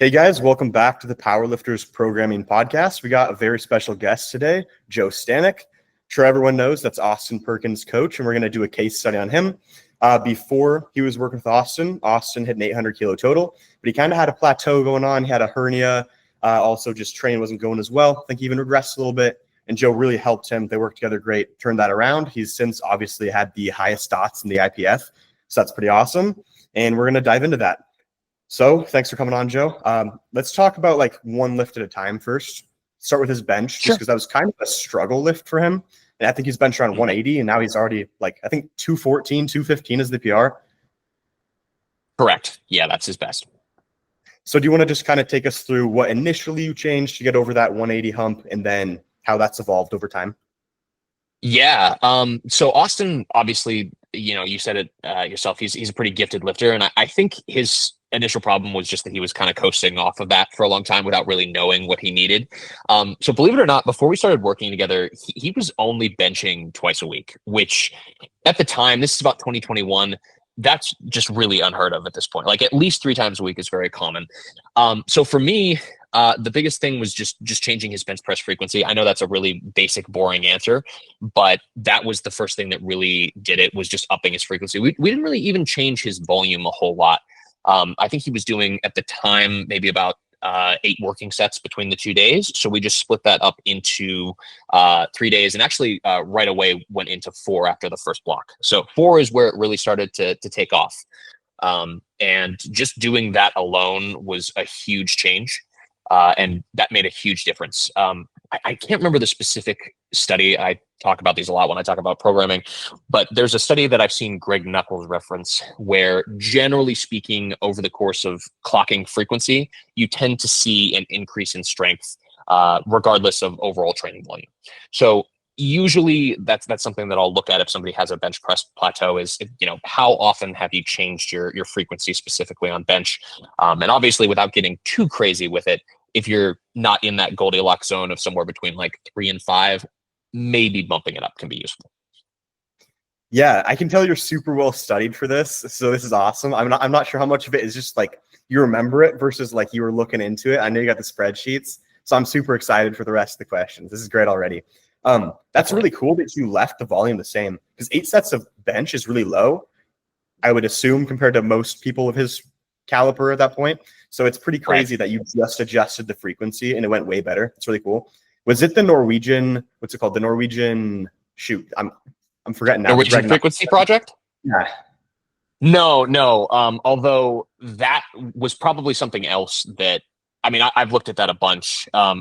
Hey guys, welcome back to the Powerlifters Programming Podcast. We got a very special guest today, Joe Stanek. Sure everyone knows that's Austin Perkins' coach, and we're going to do a case study on him. Before he was working with Austin hit an 800 kilo total, but he kind of had a plateau going on. He had a hernia, also just training wasn't going as well. I think he even regressed a little bit, and Joe really helped him. They worked together great, turned that around. He's since obviously had the highest dots in the IPF, so that's pretty awesome, and we're going to dive into that. So thanks for coming on, Joe. Let's talk about like one lift at a time first. Start with his bench, just because that was kind of a struggle lift for him. And I think he's benched around 180, and now he's already like, I think 214, 215 is the PR. Correct. Yeah, that's his best. So do you want to just kind of take us through what initially you changed to get over that 180 hump and then how that's evolved over time? Yeah. So Austin, obviously, you said it yourself, he's a pretty gifted lifter. And I think his initial problem was just that he was kind of coasting off of that for a long time without really knowing what he needed. So believe it or not, before we started working together, he was only benching twice a week, which at the time, this is about 2021, that's just really unheard of at this point. Like at least 3 times a week is very common. So for me, the biggest thing was just changing his bench press frequency. I know that's a really basic, boring answer, but that was the first thing that really did it, was just upping his frequency. We didn't really even change his volume a whole lot. I think he was doing at the time maybe about 8 working sets between the 2 days. So we just split that up into 3 days, and actually right away went into 4 after the first block. So 4 is where it really started to take off. And just doing that alone was a huge change. And that made a huge difference. I can't remember the specific study. I talk about these a lot when I talk about programming, but there's a study that I've seen Greg Knuckles reference where, generally speaking, over the course of clocking frequency, you tend to see an increase in strength, regardless of overall training volume. So usually that's something that I'll look at if somebody has a bench press plateau is, how often have you changed your frequency specifically on bench? And obviously, without getting too crazy with it, if you're not in that Goldilocks zone of somewhere between like 3 and 5, maybe bumping it up can be useful. Yeah, I can tell you're super well studied for this. So this is awesome. I'm not sure how much of it is just like you remember it versus like you were looking into it. I know you got the spreadsheets, so I'm super excited for the rest of the questions. This is great already. That's really cool that you left the volume the same, because 8 sets of bench is really low, I would assume, compared to most people of his caliber at that point. So it's pretty crazy that you just adjusted the frequency and it went way better. It's really cool. Was it the Norwegian, what's it called? The Norwegian, I'm forgetting now. Norwegian frequency project? Yeah. No. Although that was probably something else that, I've looked at that a bunch. I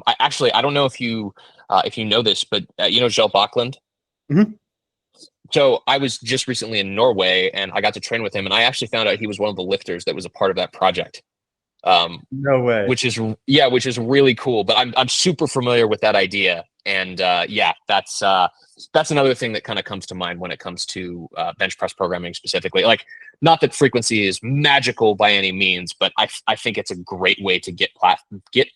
don't know if you know this, but Kjell Backlund? Mm-hmm. So I was just recently in Norway and I got to train with him, and I actually found out he was one of the lifters that was a part of that project. No way. Which is really cool. But I'm super familiar with that idea, and that's another thing that kind of comes to mind when it comes to bench press programming specifically. Like, not that frequency is magical by any means, but I think it's a great way to get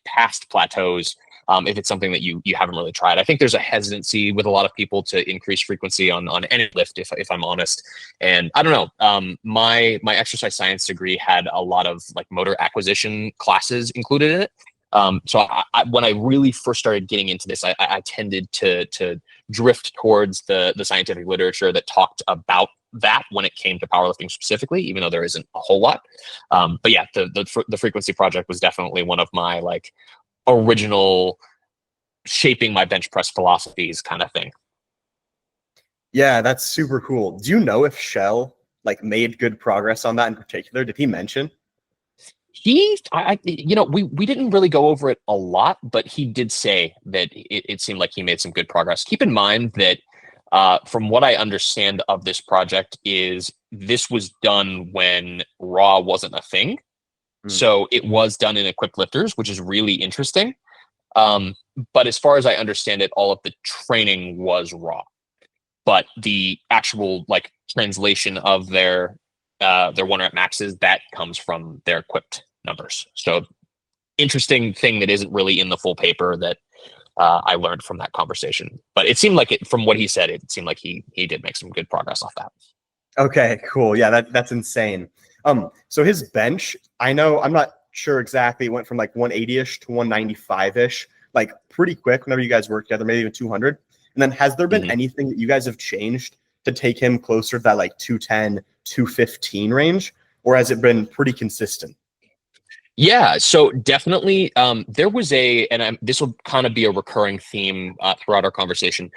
past plateaus. If it's something that you haven't really tried. I think there's a hesitancy with a lot of people to increase frequency on any lift, if I'm honest. And I don't know, my exercise science degree had a lot of like motor acquisition classes included in it. So when I really first started getting into this, I tended to drift towards the scientific literature that talked about that when it came to powerlifting specifically, even though there isn't a whole lot. But yeah, the frequency project was definitely one of my like original shaping my bench press philosophies kind of thing. Yeah, that's super cool. Do you know if Kjell like made good progress on that in particular? Did he mention? We didn't really go over it a lot, but he did say that it seemed like he made some good progress. Keep in mind that from what I understand of this project is this was done when raw wasn't a thing. So it was done in equipped lifters, which is really interesting. But as far as I understand it, all of the training was raw. But the actual like translation of their 1 rep maxes, that comes from their equipped numbers. So interesting thing that isn't really in the full paper that I learned from that conversation. But it seemed like from what he said, it seemed like he did make some good progress off that. Okay, cool. Yeah, that's insane. So his bench, I know I'm not sure exactly. It went from like 180-ish to 195-ish, like pretty quick whenever you guys work together, maybe even 200. And then has there been anything that you guys have changed to take him closer to that like 210, 215 range? Or has it been pretty consistent? Yeah, so definitely there was this will kind of be a recurring theme throughout our conversation.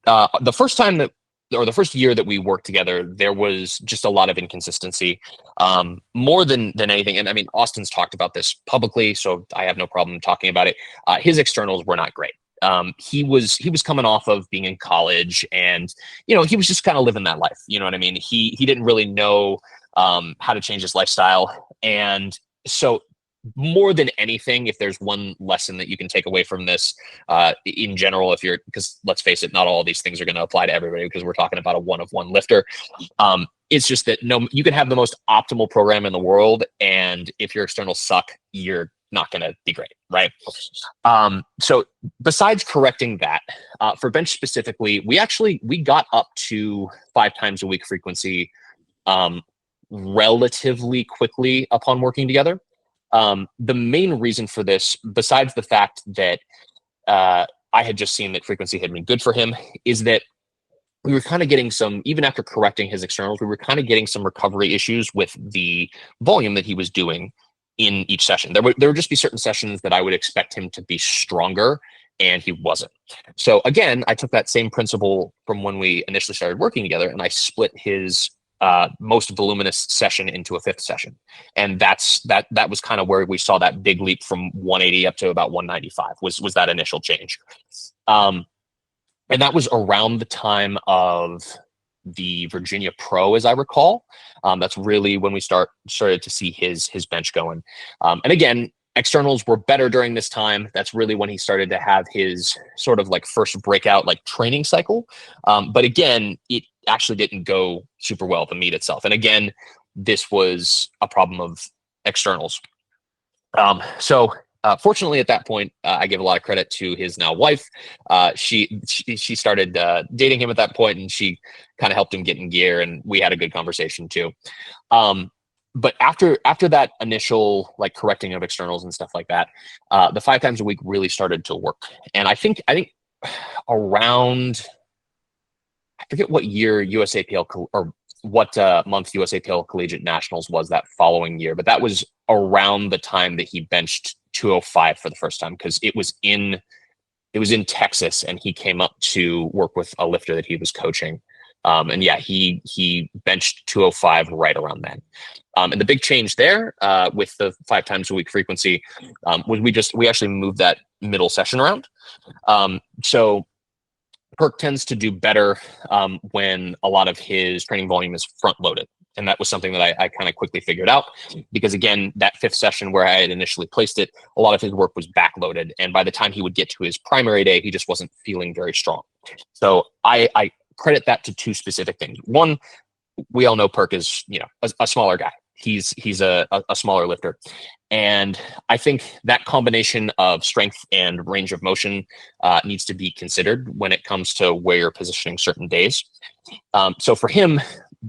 The first time that, or the first year that we worked together, there was just a lot of inconsistency, more than anything. And I mean, Austin's talked about this publicly, so I have no problem talking about it. His externals were not great. He was coming off of being in college, and he was just kind of living that life. You know what I mean? He didn't really know how to change his lifestyle, and so more than anything, if there's one lesson that you can take away from this, in general, because let's face it, not all of these things are going to apply to everybody, because we're talking about a one-of-one lifter. It's just that you can have the most optimal program in the world, and if your externals suck, you're not going to be great, right? So besides correcting that, for bench specifically, we got up to 5 times a week frequency relatively quickly upon working together. The main reason for this, besides the fact that I had just seen that frequency had been good for him, is that we were kind of getting even after correcting his externals, we were kind of getting some recovery issues with the volume that he was doing in each session. There would just be certain sessions that I would expect him to be stronger, and he wasn't. So again, I took that same principle from when we initially started working together, and I split his most voluminous session into a 5th session. And that was kind of where we saw that big leap from 180 up to about 195 was that initial change. And that was around the time of the Virginia Pro, as I recall. That's really when we started to see his bench going. And again, externals were better during this time. That's really when he started to have his sort of like first breakout, like training cycle. But again, it actually didn't go super well, the meet itself. And again, this was a problem of externals. So fortunately, at that point, I give a lot of credit to his now wife. She started dating him at that point, and she kind of helped him get in gear, and we had a good conversation too. But after that initial like correcting of externals and stuff like that, the 5 times a week really started to work. And I think around, I forget what year USAPL or what month USAPL Collegiate Nationals was that following year, but that was around the time that he benched 205 for the first time, because it was in Texas, and he came up to work with a lifter that he was coaching. And yeah, he benched 205 right around then. And the big change there with the 5 times a week frequency was we actually moved that middle session around. So Perk tends to do better when a lot of his training volume is front loaded. And that was something that I kind of quickly figured out, because again, that 5th session where I had initially placed it, a lot of his work was backloaded. And by the time he would get to his primary day, he just wasn't feeling very strong. So I credit that to 2 specific things. One, we all know Perk is, a smaller guy. He's a smaller lifter. And I think that combination of strength and range of motion needs to be considered when it comes to where you're positioning certain days. So for him,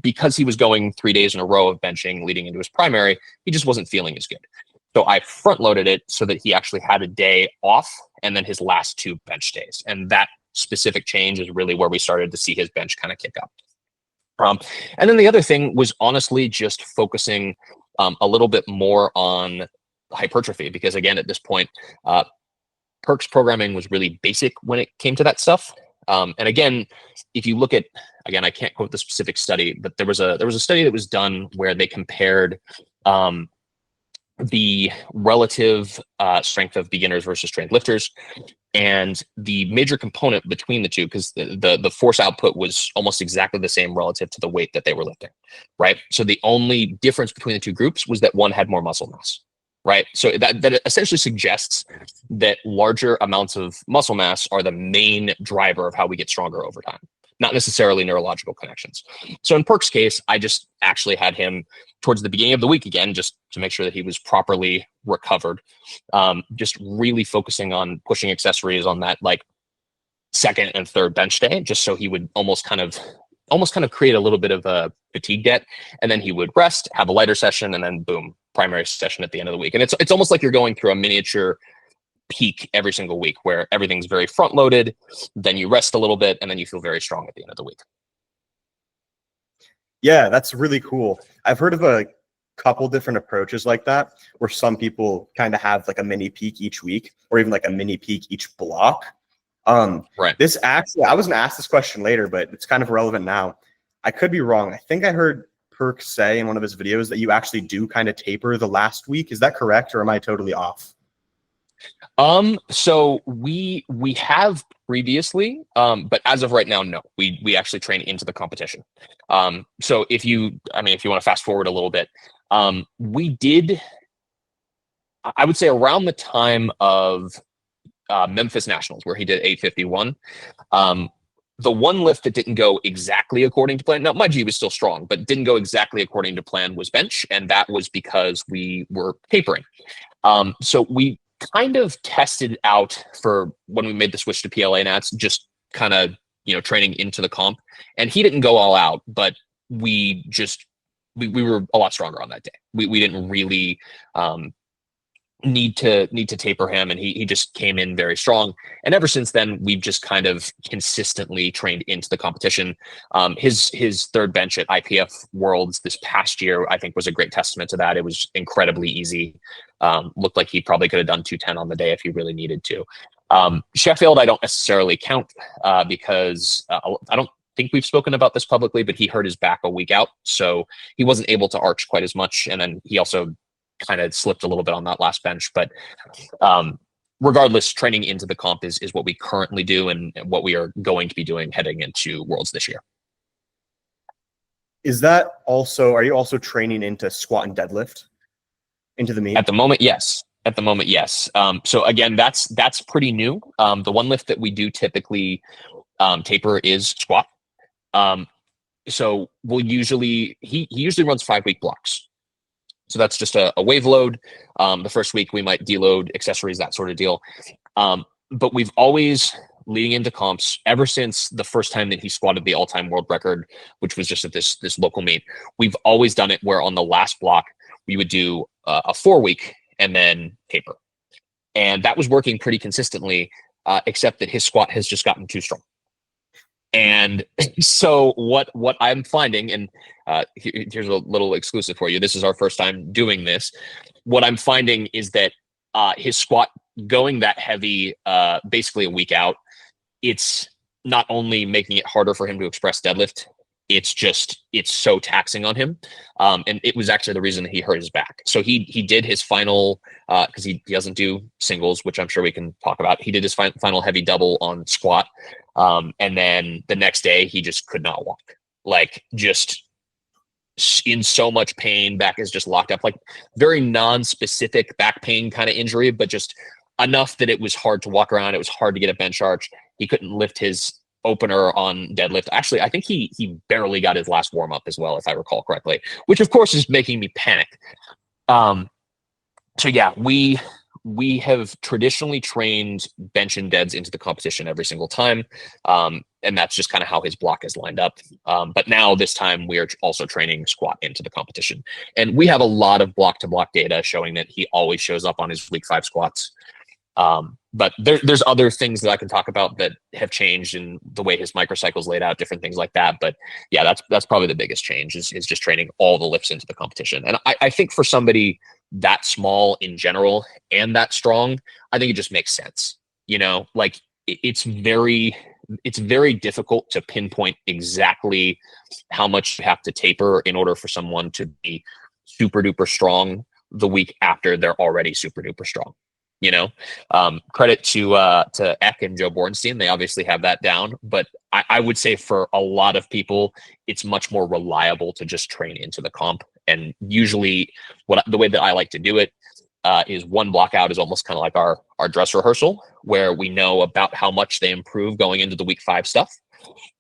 because he was going 3 days in a row of benching leading into his primary, he just wasn't feeling as good. So I front loaded it so that he actually had a day off and then his last 2 bench days. And that specific change is really where we started to see his bench kind of kick up. And then the other thing was honestly just focusing a little bit more on hypertrophy, because again, at this point, Perk's programming was really basic when it came to that stuff. And again, if you look at, again, I can't quote the specific study, but there was a study that was done where they compared the relative strength of beginners versus trained lifters, and the major component between the two, because the force output was almost exactly the same relative to the weight that they were lifting, right? So the only difference between the 2 groups was that one had more muscle mass, right? So that essentially suggests that larger amounts of muscle mass are the main driver of how we get stronger over time, not necessarily neurological connections. So in Perk's case, I just actually had him towards the beginning of the week, again, just to make sure that he was properly recovered, just really focusing on pushing accessories on that like 2nd and 3rd bench day, just so he would almost kind of create a little bit of a fatigue debt, and then he would rest, have a lighter session, and then boom, primary session at the end of the week. And it's almost like you're going through a miniature peak every single week where everything's very front loaded, then you rest a little bit, and then you feel very strong at the end of the week. Yeah, that's really cool. I've heard of a couple different approaches like that, where some people kind of have like a mini peak each week, or even like a mini peak each block. Right. This actually, I was going to ask this question later, but it's kind of relevant now. I could be wrong. I think I heard Perk say in one of his videos that you actually do kind of taper the last week. Is that correct, or am I totally off? So we have previously, but as of right now, no. We actually train into the competition. So if you want to fast forward a little bit, we did, I would say around the time of Memphis Nationals, where he did 851. The one lift that didn't go exactly according to plan, now my G was still strong, but didn't go exactly according to plan, was bench, and that was because we were tapering. So we kind of tested out for when we made the switch to PLA Nats, just kind of, training into the comp, and he didn't go all out, but we were a lot stronger on that day. We didn't really need to taper him, and he just came in very strong. And ever since then, we've just kind of consistently trained into the competition. His third bench at IPF Worlds this past year, I think, was a great testament to that. It was incredibly easy. Looked like he probably could have done 210 on the day if he really needed to. Sheffield, I don't necessarily count because I don't think we've spoken about this publicly, but he hurt his back a week out, so he wasn't able to arch quite as much. And then he also kind of slipped a little bit on that last bench. But regardless, training into the comp is what we currently do and what we are going to be doing heading into Worlds this year. Are you also training into squat and deadlift into the meet? At the moment, yes. So again, that's pretty new. The one lift that we do typically taper is squat. So he usually runs 5-week blocks. So that's just a wave load. The first week we might deload accessories, that sort of deal. But we've always, leading into comps, ever since the first time that he squatted the all-time world record, which was just at this local meet, we've always done it where on the last block we would do a 4-week and then taper. And that was working pretty consistently, except that his squat has just gotten too strong. And so what I'm finding, and here's a little exclusive for you. This is our first time doing this. What I'm finding is that his squat going that heavy, basically a week out, it's not only making it harder for him to express deadlift, it's so taxing on him. And it was actually the reason that he hurt his back. So he did his final, because he doesn't do singles, which I'm sure we can talk about. He did his final heavy double on squat. And then the next day he just could not walk, like just in so much pain. Back is just locked up, like very non-specific back pain kind of injury, but just enough that it was hard to walk around. It was hard to get a bench arch. He couldn't lift his opener on deadlift. Actually, I think he barely got his last warm up as well, if I recall correctly, which of course is making me panic. So yeah, we have traditionally trained bench and deads into the competition every single time. And that's just kind of how his block is lined up. But now this time we are also training squat into the competition. And we have a lot of block to block data showing that he always shows up on his week 5 squats. But there's other things that I can talk about that have changed in the way his microcycle's laid out, different things like that. But yeah, that's probably the biggest change is just training all the lifts into the competition. And I think for somebody that small in general and that strong, I think it just makes sense. Like it's very difficult to pinpoint exactly how much you have to taper in order for someone to be super duper strong the week after they're already super duper strong. Credit to Eck and Joe Bornstein. They obviously have that down, but I would say for a lot of people, it's much more reliable to just train into the comp. And usually the way that I like to do it is one block out is almost kind of like our dress rehearsal, where we know about how much they improve going into the week 5 stuff.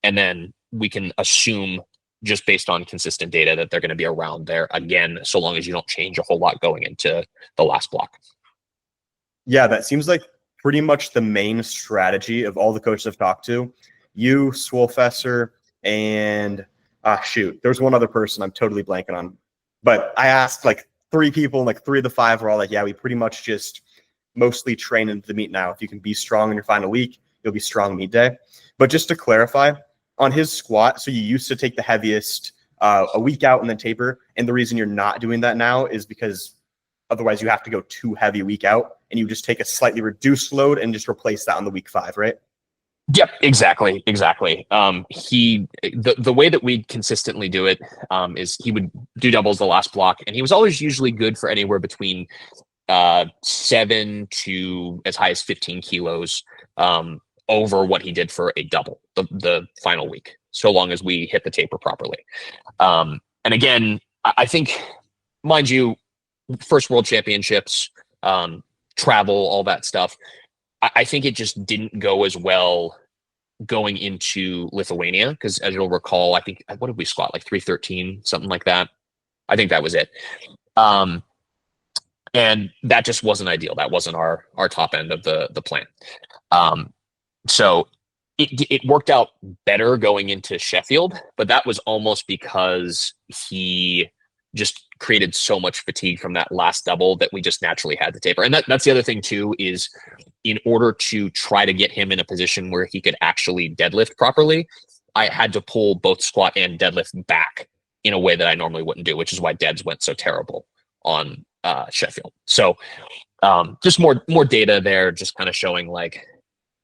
And then we can assume just based on consistent data that they're going to be around there again, so long as you don't change a whole lot going into the last block. Yeah, that seems like pretty much the main strategy of all the coaches I've talked to. You, Swolfesser, and there's one other person I'm totally blanking on. But I asked like 3 people, and like 3 of the 5 were all like, yeah, we pretty much just mostly train into the meet now. If you can be strong in your final week, you'll be strong meet day. But just to clarify, on his squat, so you used to take the heaviest a week out and then taper. And the reason you're not doing that now is because otherwise you have to go too heavy a week out, and you just take a slightly reduced load and just replace that on the week 5, right? Yep, exactly. The way that we consistently do it is he would do doubles the last block, and he was always usually good for anywhere between 7 to as high as 15 kilos over what he did for a double the final week, so long as we hit the taper properly. And again, I think, mind you, first world championships, travel, all that stuff, I think it just didn't go as well going into Lithuania, because as you'll recall, I think, what did we squat, like 313, something like that? I think that was it. And that just wasn't ideal. That wasn't our top end of the plan. So it worked out better going into Sheffield, but that was almost because he just created so much fatigue from that last double that we just naturally had to taper. And that's the other thing too, is in order to try to get him in a position where he could actually deadlift properly, I had to pull both squat and deadlift back in a way that I normally wouldn't do, which is why deads went so terrible on Sheffield. So just more data there, just kind of showing, like,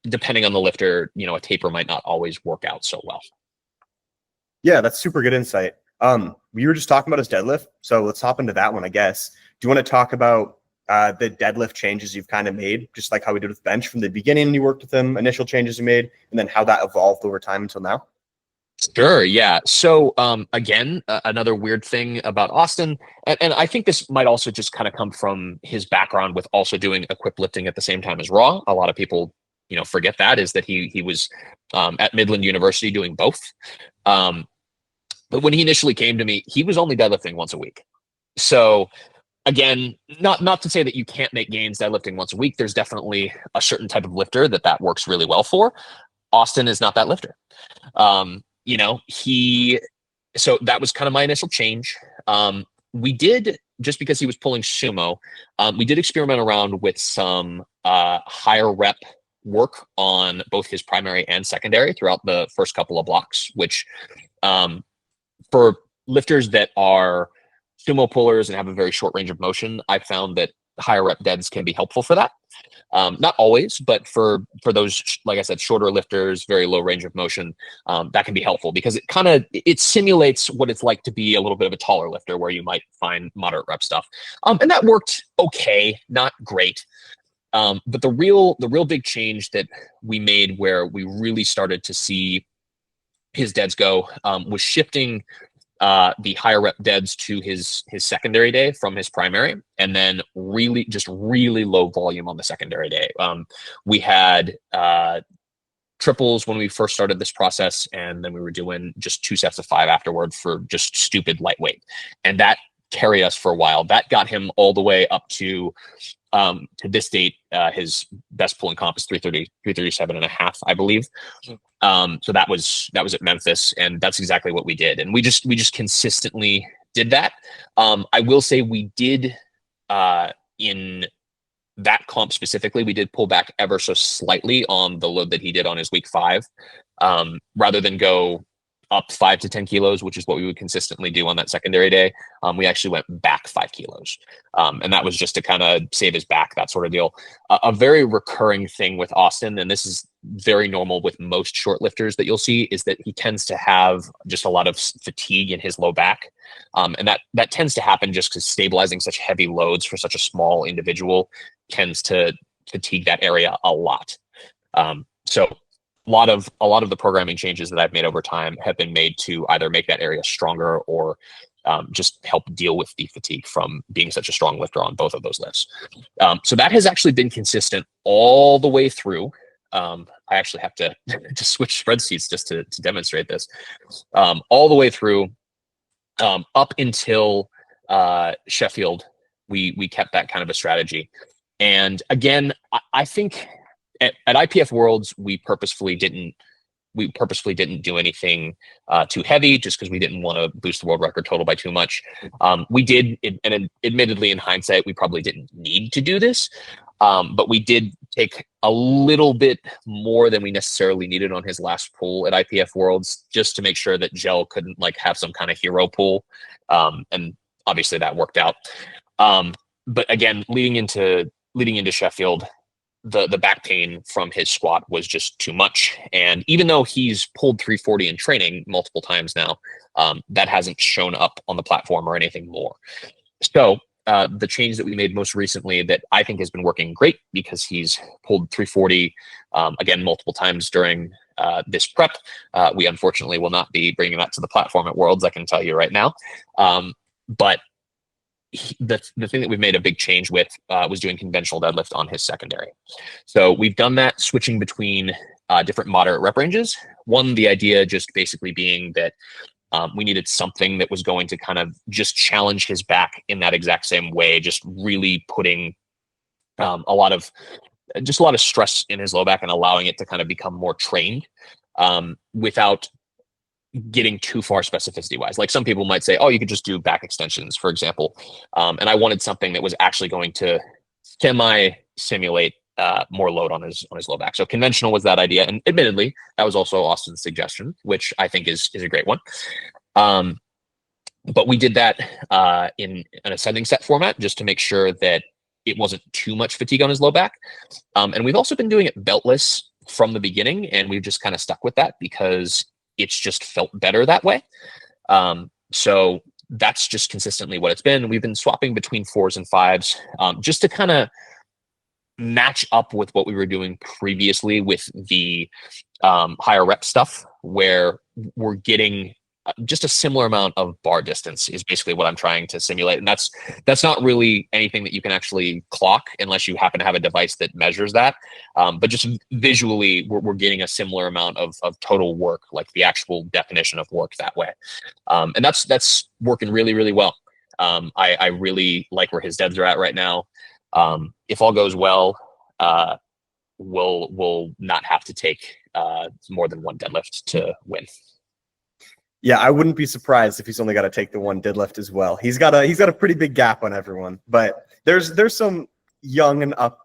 depending on the lifter, a taper might not always work out so well. Yeah, that's super good insight. We were just talking about his deadlift, so let's hop into that one, I guess. Do you want to talk about the deadlift changes you've kind of made, just like how we did with bench from the beginning? You worked with him, initial changes you made, and then how that evolved over time until now? Sure, yeah. So again, another weird thing about Austin, and I think this might also just kind of come from his background with also doing equip lifting at the same time as raw. A lot of people, forget that, is that he was at Midland University doing both. But when he initially came to me, he was only deadlifting once a week. So again, not to say that you can't make gains deadlifting once a week. There's definitely a certain type of lifter that works really well for. Austin is not that lifter. So that was kind of my initial change. We did, just because he was pulling sumo, we did experiment around with some higher rep work on both his primary and secondary throughout the first couple of blocks, which for lifters that are sumo pullers and have a very short range of motion, I found that higher rep deads can be helpful for that. Not always, but for those, like I said, shorter lifters, very low range of motion, that can be helpful, because it simulates what it's like to be a little bit of a taller lifter, where you might find moderate rep stuff. And that worked okay, not great. But the real big change that we made, where we really started to see his deads go, was shifting the higher rep deads to his secondary day from his primary, and then really low volume on the secondary day. We had triples when we first started this process, and then we were doing just 2 sets of 5 afterward for just stupid lightweight, and that carried us for a while. That got him all the way up to this date. His best pull in comp is 337 and a half, I believe. So that was at Memphis, and that's exactly what we did. And we just consistently did that. I will say we did, in that comp specifically, we did pull back ever so slightly on the load that he did on his week 5, rather than go up 5 to 10 kilos, which is what we would consistently do on that secondary day. We actually went back 5 kilos. And that was just to kind of save his back, that sort of deal. A very recurring thing with Austin, and this is very normal with most short lifters that you'll see, is that he tends to have just a lot of fatigue in his low back. And that tends to happen just because stabilizing such heavy loads for such a small individual tends to fatigue that area a lot. So a lot of the programming changes that I've made over time have been made to either make that area stronger or just help deal with the fatigue from being such a strong lifter on both of those lifts. So that has actually been consistent all the way through. I actually have to switch spreadsheets just to demonstrate this. All the way through, up until Sheffield, we kept that kind of a strategy. And again, I think at IPF Worlds, we purposefully didn't we purposefully didn't do anything too heavy just because we didn't want to boost the world record total by too much. We did, and admittedly in hindsight, we probably didn't need to do this, but we did take a little bit more than we necessarily needed on his last pull at IPF Worlds, just to make sure that Gel couldn't like have some kind of hero pull. And obviously that worked out. But again, leading into Sheffield, the back pain from his squat was just too much. And even though he's pulled 340 in training multiple times now, that hasn't shown up on the platform or anything more. So the change that we made most recently that I think has been working great, because he's pulled 340 again multiple times during this prep. We unfortunately will not be bringing that to the platform at Worlds, I can tell you right now. But the thing that we've made a big change with was doing conventional deadlift on his secondary. So we've done that, switching between different moderate rep ranges. One, the idea just basically being that we needed something that was going to kind of just challenge his back in that exact same way, just really putting a lot of stress in his low back and allowing it to kind of become more trained without getting too far specificity wise. Like some people might say, oh, you could just do back extensions, for example. And I wanted something that was actually going to simulate more load on his low back. So conventional was that idea. And admittedly, that was also Austin's suggestion, which I think is a great one. But we did that in an ascending set format just to make sure that it wasn't too much fatigue on his low back. And we've also been doing it beltless from the beginning, and we've just kind of stuck with that because it's just felt better that way. So that's just consistently what it's been. We've been swapping between 4s and 5s just to kind of match up with what we were doing previously with the higher rep stuff, where we're getting just a similar amount of bar distance is basically what I'm trying to simulate. And that's not really anything that you can actually clock unless you happen to have a device that measures that. But just visually, we're getting a similar amount of total work, like the actual definition of work that way. And that's working really, really well. I really like where his deads are at right now. If all goes well, we'll not have to take more than one deadlift to win. Yeah, I wouldn't be surprised if he's only got to take the one deadlift as well. He's got a pretty big gap on everyone, but there's some young and up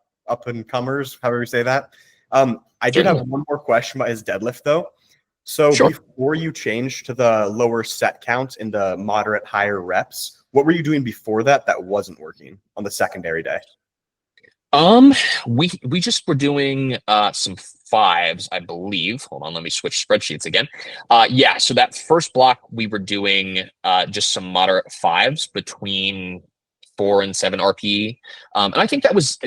and comers, however you say that. I did have one more question about his deadlift though. So Sure. Before you changed to the lower set count in the moderate higher reps, what were you doing before that wasn't working on the secondary day? We just were doing some 5s, I believe. Hold on, let me switch spreadsheets again. Yeah, so that first block we were doing just some moderate 5s between 4 and 7 RPE. And I think it was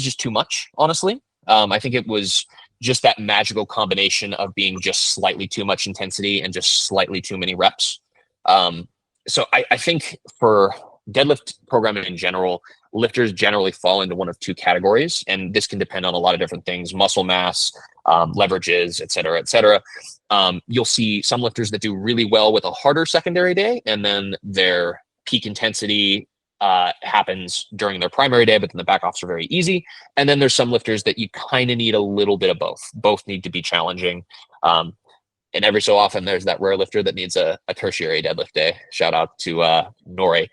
just too much, honestly. I think it was just that magical combination of being just slightly too much intensity and just slightly too many reps. So I think for deadlift programming in general, lifters generally fall into one of two categories, and this can depend on a lot of different things: muscle mass, leverages, et cetera, et cetera. You'll see some lifters that do really well with a harder secondary day, and then their peak intensity happens during their primary day, but then the back offs are very easy. And then there's some lifters that you kind of need a little bit of both. Both need to be challenging. And every so often there's that rare lifter that needs a tertiary deadlift day. Shout out to Nori.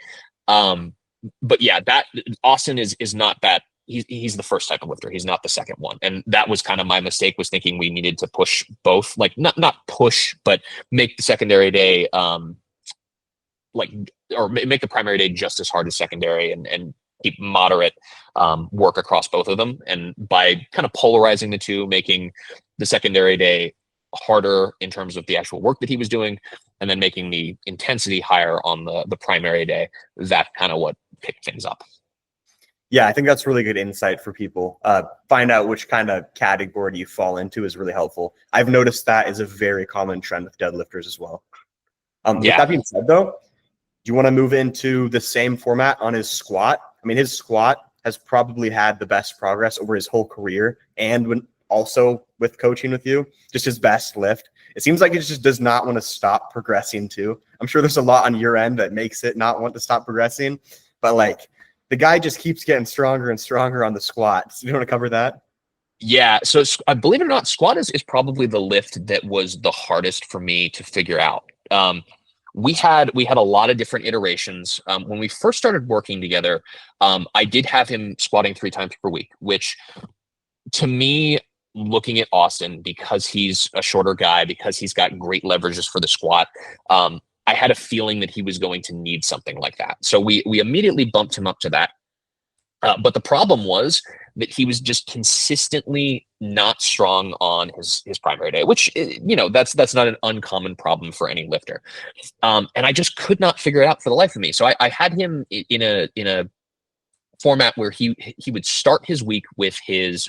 But yeah, that Austin is not that. He's the first type of lifter. He's not the second one. And that was kind of my mistake, was thinking we needed to push both, like not push, but make the secondary day make the primary day just as hard as secondary, and keep moderate work across both of them. And by kind of polarizing the two, making the secondary day harder in terms of the actual work that he was doing, and then making the intensity higher on the primary day, that kind of what picked things up. Yeah, I think that's really good insight for people. Find out which kind of category you fall into is really helpful. I've noticed that is a very common trend with deadlifters as well. With that being said, though, do you want to move into the same format on his squat? I mean, his squat has probably had the best progress over his whole career, and when also with coaching with you, just his best lift. It seems like it just does not want to stop progressing too. I'm sure there's a lot on your end that makes it not want to stop progressing, but like the guy just keeps getting stronger and stronger on the squat. So you want to cover that? Yeah, so believe it or not, squat is probably the lift that was the hardest for me to figure out. We had a lot of different iterations. When we first started working together, I did have him squatting 3 times per week, which to me, looking at Austin, because he's a shorter guy, because he's got great leverages for the squat, I had a feeling that he was going to need something like that. So we immediately bumped him up to that. But the problem was that he was just consistently not strong on his primary day, which that's not an uncommon problem for any lifter. And I just could not figure it out for the life of me. So I had him in a format where he would start his week with his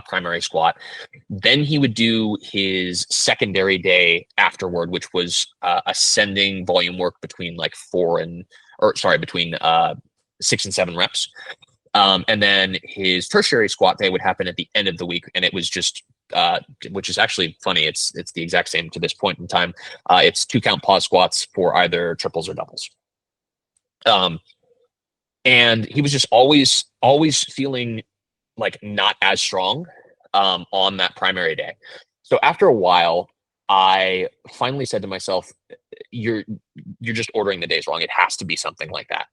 primary squat, then he would do his secondary day afterward, which was ascending volume work between between 6 and 7 reps. And then his tertiary squat day would happen at the end of the week, and it was just, which is actually funny. It's the exact same to this point in time. It's 2 count pause squats for either triples or doubles. And he was just always feeling like not as strong on that primary day. So after a while, I finally said to myself, you're just ordering the days wrong. It has to be something like that.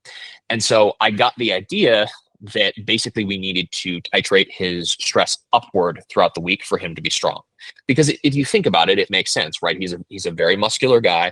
And so I got the idea that basically we needed to titrate his stress upward throughout the week for him to be strong. Because if you think about it, it makes sense, right? He's a very muscular guy.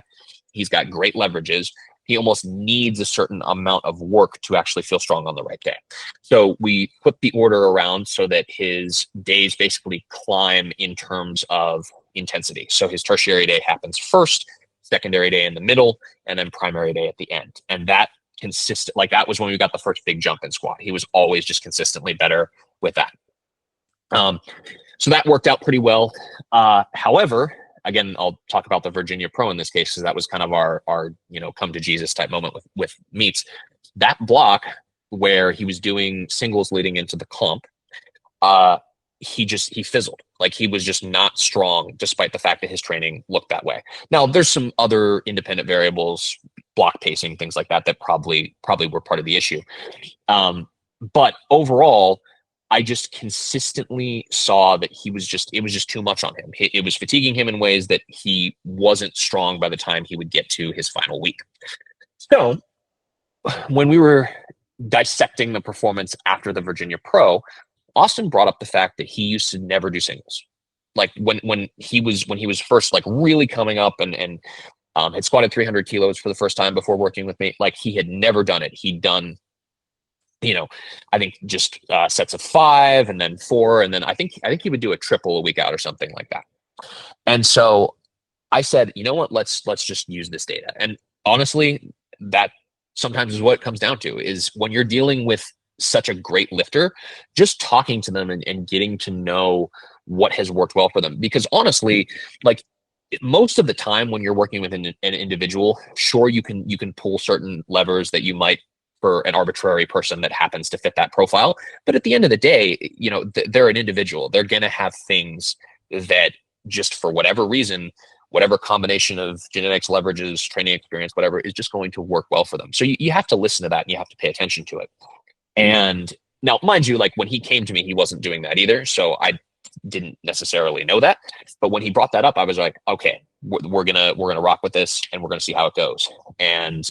He's got great leverages. He almost needs a certain amount of work to actually feel strong on the right day. So we put the order around so that his days basically climb in terms of intensity. So his tertiary day happens first, secondary day in the middle, and then primary day at the end. And that that was when we got the first big jump in squat. He was always just consistently better with that. So that worked out pretty well. However, again, I'll talk about the Virginia Pro in this case, because that was kind of our come to Jesus type moment with meets. That block where he was doing singles leading into the comp, he fizzled. Like, he was just not strong, despite the fact that his training looked that way. Now, there's some other independent variables, block pacing, things like that probably were part of the issue. But overall, I just consistently saw that it was just too much on him. It was fatiguing him in ways that he wasn't strong by the time he would get to his final week. So when we were dissecting the performance after the Virginia Pro, Austin brought up the fact that he used to never do singles. Like when he was first like really coming up and had squatted 300 kilos for the first time before working with me, like, he had never done it. He'd done, I think just sets of 5 and then 4. And then I think he would do a triple a week out or something like that. And so I said, you know what, let's just use this data. And honestly, that sometimes is what it comes down to, is when you're dealing with such a great lifter, just talking to them and getting to know what has worked well for them. Because honestly, like, most of the time when you're working with an individual, sure, you can pull certain levers that you might for an arbitrary person that happens to fit that profile. But at the end of the day, they're an individual. They're going to have things that, just for whatever reason, whatever combination of genetics, leverages, training experience, whatever, is just going to work well for them. So you have to listen to that and you have to pay attention to it. And now, mind you, like, when he came to me, he wasn't doing that either. So I didn't necessarily know that. But when he brought that up, I was like, okay, we're gonna rock with this, and we're gonna see how it goes. And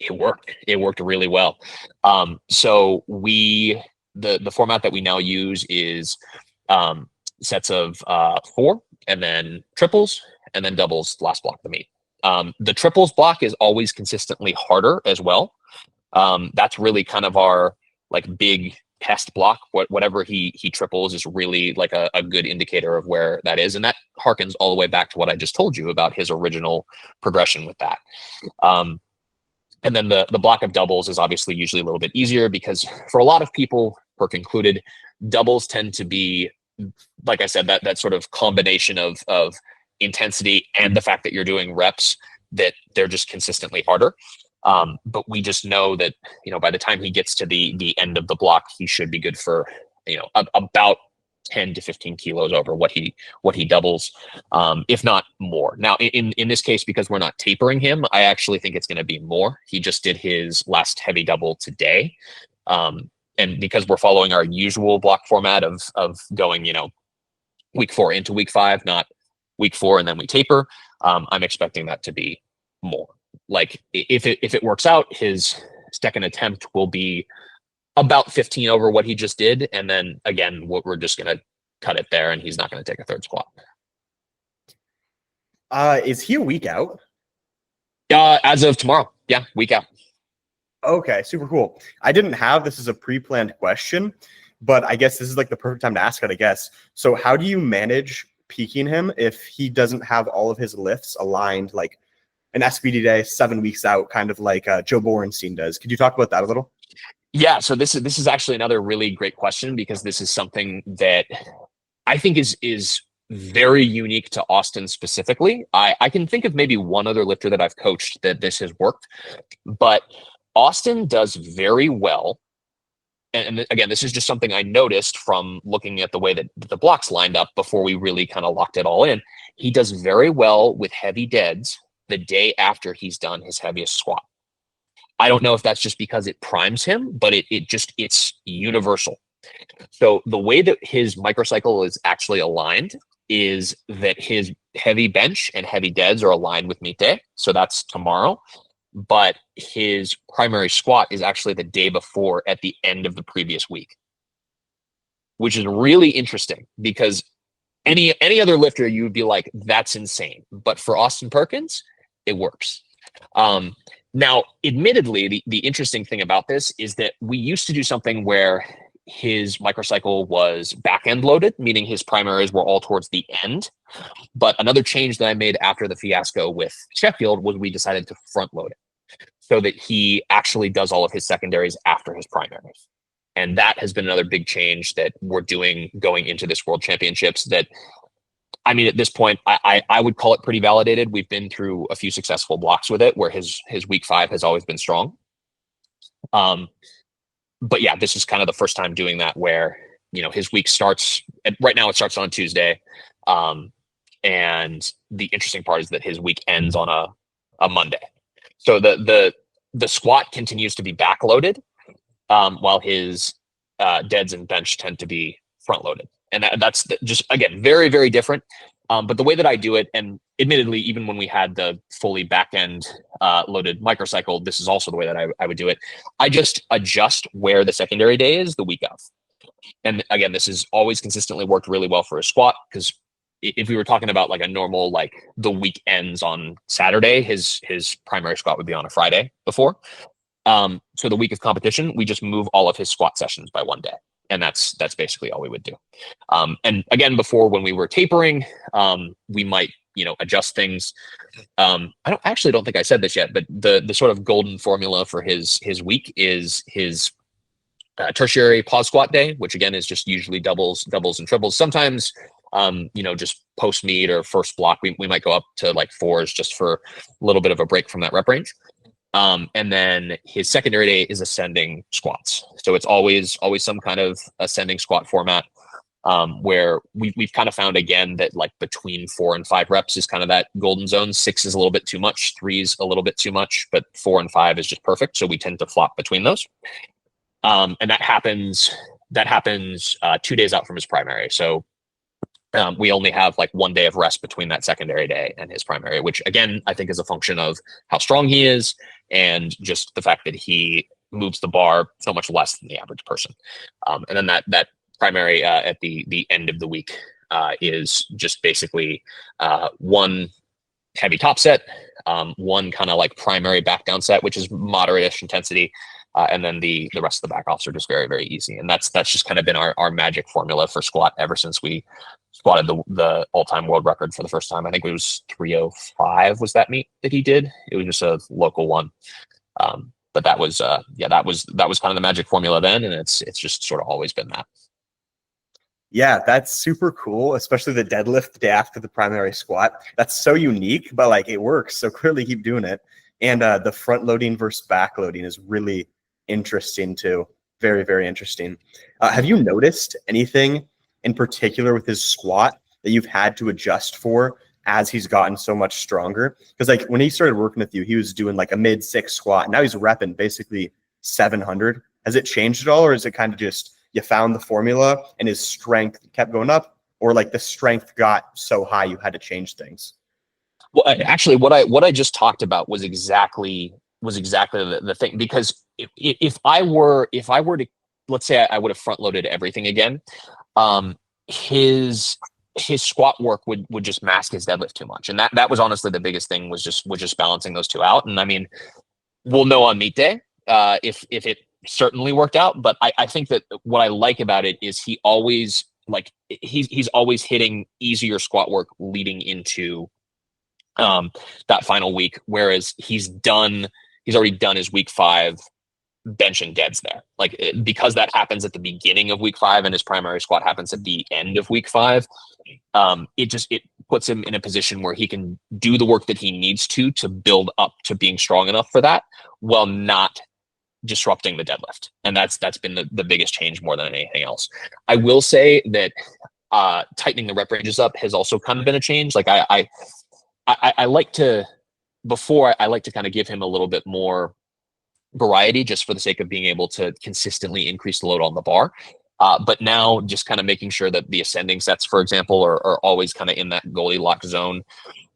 it worked. It worked really well. So the format that we now use is sets of 4, and then triples, and then doubles last block of the meet. The triples block is always consistently harder as well. That's really kind of our like big test block. Whatever he triples is really like a good indicator of where that is. And that harkens all the way back to what I just told you about his original progression with that. And then the block of doubles is obviously usually a little bit easier, because for a lot of people, Perk included, doubles tend to be, like I said, that sort of combination of intensity and the fact that you're doing reps, that they're just consistently harder. But we just know that, by the time he gets to the end of the block, he should be good for, about 10 to 15 kilos over what he doubles, if not more. Now, in this case, because we're not tapering him, I actually think it's going to be more. He just did his last heavy double today. and because we're following our usual block format of going, week 4 into week 5, not week 4 and then we taper, I'm expecting that to be more. Like if it works out, his second attempt will be about 15 over what he just did, and then again, we're just gonna cut it there, and he's not gonna take a third squat. Is he a week out? As of tomorrow, yeah, week out. Okay, super cool. I didn't have this as a pre-planned question, but I guess this is like the perfect time to ask it, I guess. So how do you manage peaking him if he doesn't have all of his lifts aligned, like an SBD day 7 weeks out, kind of like Joe Borenstein does? Could you talk about that a little? Yeah, so this is actually another really great question, because this is something that I think is very unique to Austin specifically. I can think of maybe one other lifter that I've coached that this has worked, but Austin does very well. And again, this is just something I noticed from looking at the way that the blocks lined up before we really kind of locked it all in. He does very well with heavy deads the day after he's done his heaviest squat. I don't know if that's just because it primes him, but it's universal. So the way that his microcycle is actually aligned is that his heavy bench and heavy deads are aligned with meet day. So that's tomorrow. But his primary squat is actually the day before at the end of the previous week, which is really interesting, because any other lifter, you would be like, that's insane. But for Austin Perkins, it works. Now, admittedly, the interesting thing about this is that we used to do something where his microcycle was back end loaded, meaning his primaries were all towards the end. But another change that I made after the fiasco with Sheffield was we decided to front load it, so that he actually does all of his secondaries after his primaries. And that has been another big change that we're doing going into this World Championships that, I mean, at this point, I would call it pretty validated. We've been through a few successful blocks with it where his week 5 has always been strong. But yeah, this is kind of the first time doing that where, his week starts, right now it starts on Tuesday. And the interesting part is that his week ends on a Monday. So the squat continues to be backloaded, while his deads and bench tend to be front loaded. And that's just, again, very, very different. But the way that I do it, and admittedly, even when we had the fully back-end loaded microcycle, this is also the way that I would do it. I just adjust where the secondary day is the week of. And again, this has always consistently worked really well for a squat, because if we were talking about like a normal, like the week ends on Saturday, his primary squat would be on a Friday before. So the week of competition, we just move all of his squat sessions by one day. And that's basically all we would do. And again, before, when we were tapering, we might, adjust things. I don't think I said this yet, but the sort of golden formula for his week is his tertiary pause squat day, which again is just usually doubles and triples. Sometimes, just post meet or first block, we might go up to like 4s just for a little bit of a break from that rep range. And then his secondary day is ascending squats. So it's always some kind of ascending squat format, where we've kind of found again that like between 4 and 5 reps is kind of that golden zone. 6 is a little bit too much, 3 is a little bit too much, but 4 and 5 is just perfect. So we tend to flop between those. And that happens 2 days out from his primary. So we only have like 1 day of rest between that secondary day and his primary, which again, I think is a function of how strong he is and just the fact that he moves the bar so much less than the average person. And then that primary at the end of the week is just basically one heavy top set, one kind of like primary back down set, which is moderate-ish intensity. And then the rest of the back offs are just very, very easy. And that's just kind of been our magic formula for squat ever since we squatted the all-time world record for the first time. I think it was 305 was that meet that he did. It was just a local one. But that was that was kind of the magic formula then, and it's just sort of always been that. Yeah, that's super cool, especially the deadlift the day after the primary squat. That's so unique, but like it works. So clearly keep doing it. And the front loading versus back loading is really interesting too. Very, very interesting. Have you noticed anything in particular with his squat that you've had to adjust for as he's gotten so much stronger? Because like when he started working with you, he was doing like a mid 6 squat. Now he's repping basically 700 Has it changed at all, or is it kind of just you found the formula and his strength kept going up, or like the strength got so high you had to change things? Well, actually, what I just talked about was exactly the thing. Because if I were to, let's say I would have front loaded everything again, um, his squat work would just mask his deadlift too much, and that was honestly the biggest thing, was just balancing those two out. And I mean, we'll know on meet day if it certainly worked out. But I think that what I like about it is he always, like, he's always hitting easier squat work leading into that final week, whereas he's already done his week 5 bench and deads there. Like, because that happens at the beginning of week 5 and his primary squat happens at the end of week 5, it puts him in a position where he can do the work that he needs to build up to being strong enough for that, while not disrupting the deadlift. And that's been the biggest change more than anything else. I will say that tightening the rep ranges up has also kind of been a change. Like, I like to, before, I like to kind of give him a little bit more variety, just for the sake of being able to consistently increase the load on the bar. But now, just kind of making sure that the ascending sets, for example, are always kind of in that Goldilocks zone.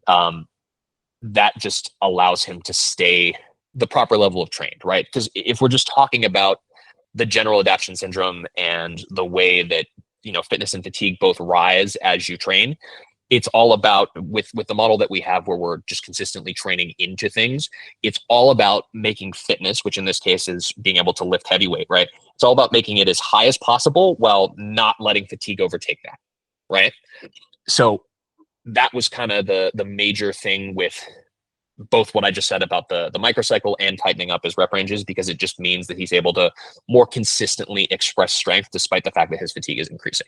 That just allows him to stay the proper level of trained, right? Because if we're just talking about the general adaptation syndrome and the way that, fitness and fatigue both rise as you train, it's all about, with the model that we have, where we're just consistently training into things, it's all about making fitness, which in this case is being able to lift heavyweight, right? It's all about making it as high as possible while not letting fatigue overtake that, right? So that was kind of the major thing with both what I just said about the microcycle and tightening up his rep ranges, because it just means that he's able to more consistently express strength despite the fact that his fatigue is increasing.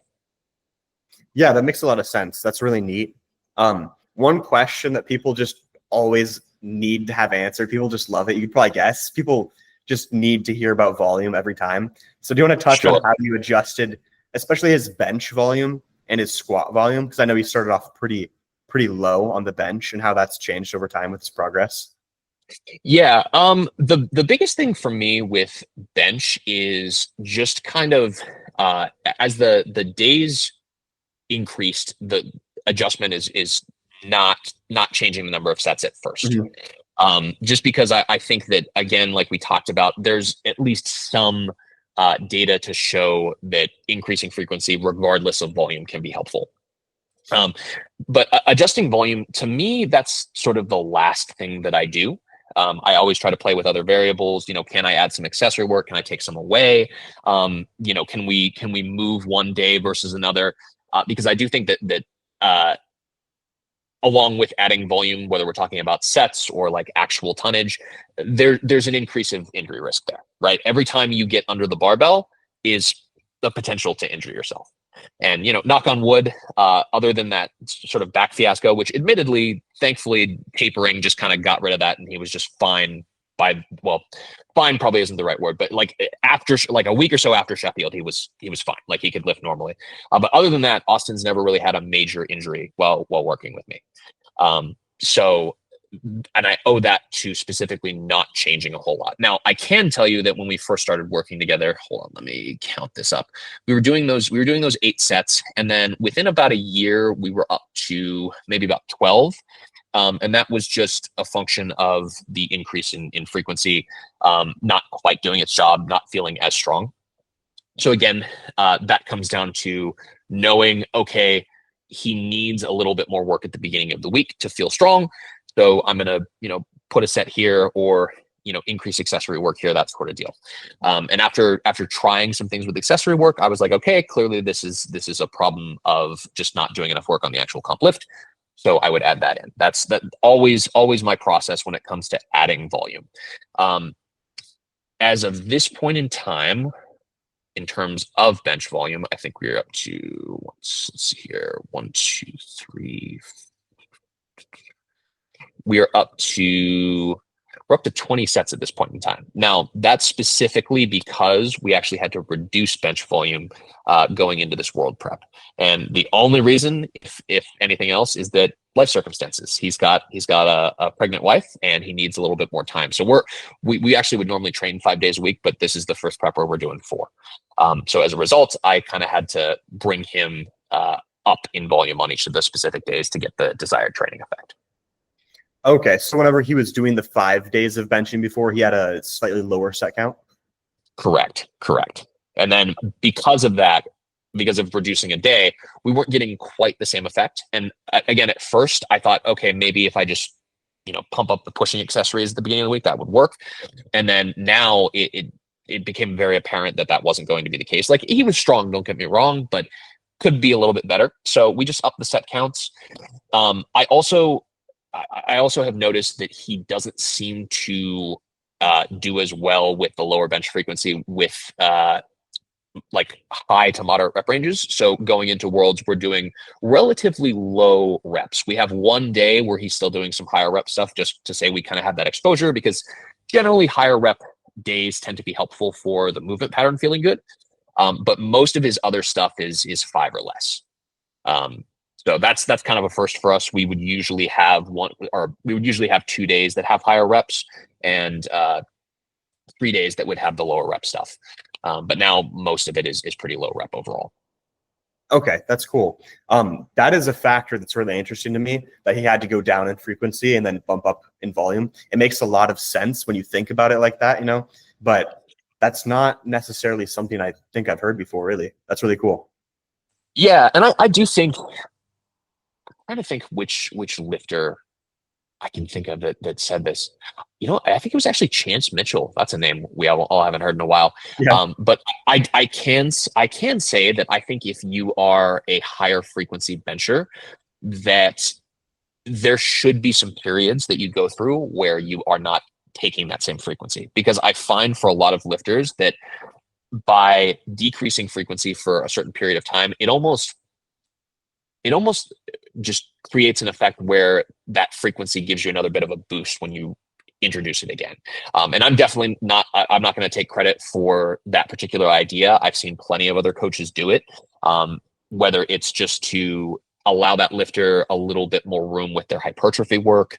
Yeah, that makes a lot of sense. That's really neat. One question that people just always need to have answered, people just love it. You could probably guess. People just need to hear about volume every time. So do you want to touch on how you adjusted, especially his bench volume and his squat volume? Because I know he started off pretty low on the bench, and how that's changed over time with his progress. Yeah. The biggest thing for me with bench is just kind of as the days increased, the adjustment is not changing the number of sets at first. Just because I think that, again, like we talked about, there's at least some data to show that increasing frequency regardless of volume can be helpful. But adjusting volume, to me, that's sort of the last thing that I do. I always try to play with other variables. Can I add some accessory work? Can I take some away? Can we move one day versus another? Because I do think that along with adding volume, whether we're talking about sets or like actual tonnage, there's an increase of injury risk there, right? Every time you get under the barbell is the potential to injure yourself. And, knock on wood, other than that sort of back fiasco, which admittedly, thankfully, tapering just kind of got rid of that, and he was just fine fine probably isn't the right word, but like after like a week or so after Sheffield, he was fine. Like, he could lift normally. But other than that, Austin's never really had a major injury while working with me. So, and I owe that to specifically not changing a whole lot. Now, I can tell you that when we first started working together, hold on, let me count this up. We were doing those 8 sets, and then within about a year, we were up to maybe about 12. And that was just a function of the increase in frequency, not quite doing its job, not feeling as strong. So again, that comes down to knowing, okay, he needs a little bit more work at the beginning of the week to feel strong. So I'm going to, put a set here, or, increase accessory work here, that sort of deal. And after trying some things with accessory work, I was like, okay, clearly this is a problem of just not doing enough work on the actual comp lift. So I would add that in. That's always my process when it comes to adding volume. As of this point in time, in terms of bench volume, I think we're up to, let's see here, 1, 2, 3. We are up to we're up to 20 sets at this point in time. Now, that's specifically because we actually had to reduce bench volume going into this world prep. And the only reason, if anything else, is that life circumstances. He's got a pregnant wife, and he needs a little bit more time. So we actually would normally train 5 days a week, but this is the first prep where we're doing 4. So as a result, I kind of had to bring him up in volume on each of the specific days to get the desired training effect. Okay, so whenever he was doing the 5 days of benching before, he had a slightly lower set count? Correct. And then because of that, because of reducing a day, we weren't getting quite the same effect. And again, at first, I thought, okay, maybe if I just pump up the pushing accessories at the beginning of the week, that would work. And then now it became very apparent that wasn't going to be the case. Like, he was strong, don't get me wrong, but could be a little bit better. So we just upped the set counts. I also have noticed that he doesn't seem to do as well with the lower bench frequency with like high to moderate rep ranges. So going into worlds, we're doing relatively low reps. We have one day where he's still doing some higher rep stuff, just to say we kind of have that exposure, because generally higher rep days tend to be helpful for the movement pattern feeling good. But most of his other stuff is 5 or less. So that's kind of a first for us. We would usually have 2 days that have higher reps, and 3 days that would have the lower rep stuff. But now most of it is pretty low rep overall. Okay, that's cool. That is a factor that's really interesting to me, that he had to go down in frequency and then bump up in volume. It makes a lot of sense when you think about it like that, but that's not necessarily something I think I've heard before, really. That's really cool. Yeah, and I do think, I'm trying to think which lifter I can think of that said this. I think it was actually Chance Mitchell. That's a name we all haven't heard in a while. Yeah. But I can say that I think if you are a higher frequency bencher, that there should be some periods that you go through where you are not taking that same frequency. Because I find for a lot of lifters that by decreasing frequency for a certain period of time, it almost just creates an effect where that frequency gives you another bit of a boost when you introduce it again. And I'm definitely not going to take credit for that particular idea. I've seen plenty of other coaches do it, whether it's just to allow that lifter a little bit more room with their hypertrophy work,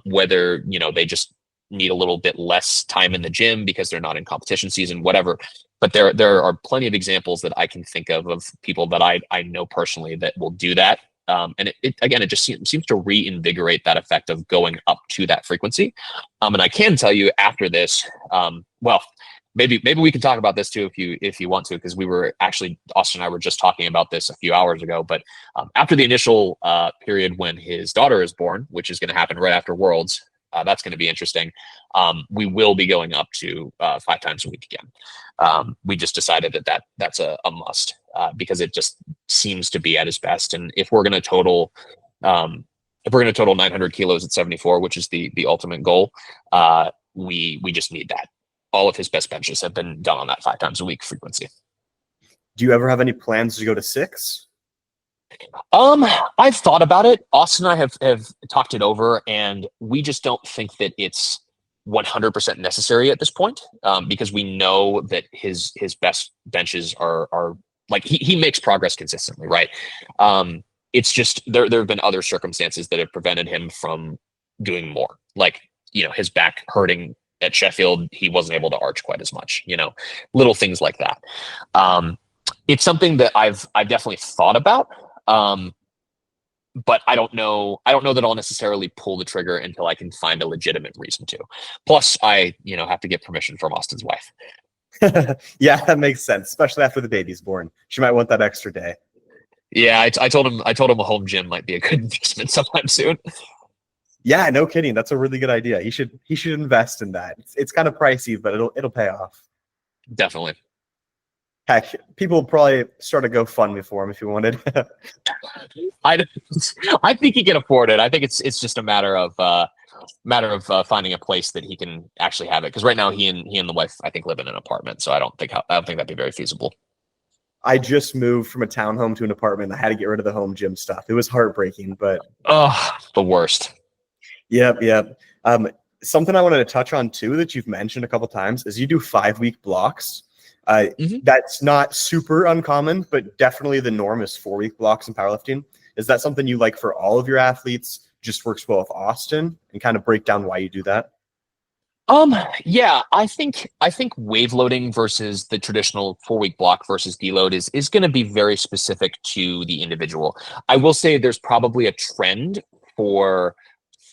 whether, they just need a little bit less time in the gym because they're not in competition season, whatever. But there are plenty of examples that I can think of people that I know personally that will do that. And it just seems to reinvigorate that effect of going up to that frequency. And I can tell you after this, well, maybe we can talk about this too if you want to, because we were actually, Austin and I were just talking about this a few hours ago. But after the initial period when his daughter is born, which is going to happen right after Worlds, that's going to be interesting. We will be going up to 5 times a week again. We just decided that's a must because it just seems to be at his best. And if we're going to total 900 kilos at 74, which is the ultimate goal, we just need that. All of his best benches have been done on that 5 times a week frequency. Do you ever have any plans to go to 6? I've thought about it. Austin and I have talked it over, and we just don't think that it's 100% necessary at this point, because we know that his best benches are like he makes progress consistently, right? It's just there have been other circumstances that have prevented him from doing more. Like, his back hurting at Sheffield, he wasn't able to arch quite as much, little things like that. It's something that I've definitely thought about. But I don't know that I'll necessarily pull the trigger until I can find a legitimate reason to. Plus, I have to get permission from Austin's wife. Yeah, that makes sense, especially after the baby's born. She might want that extra day. Yeah, I told him a home gym might be a good investment sometime soon. Yeah, no kidding. That's a really good idea. He should invest in that. It's kind of pricey, but it'll pay off. Definitely. Heck, people would probably start a GoFundMe for him if you wanted. I think he can afford it. I think it's just a matter of finding a place that he can actually have it. Because right now he and the wife, I think, live in an apartment. So I don't think that'd be very feasible. I just moved from a townhome to an apartment. I had to get rid of the home gym stuff. It was heartbreaking, but the worst. Yep. something I wanted to touch on too that you've mentioned a couple times is you do 5-week blocks. Mhm. That's not super uncommon, but definitely the norm is 4-week blocks in powerlifting. Is that something you like for all of your athletes? Just works well with Austin, and kind of break down why you do that? Yeah, I think wave loading versus the traditional 4-week block versus deload is going to be very specific to the individual. I will say there's probably a trend for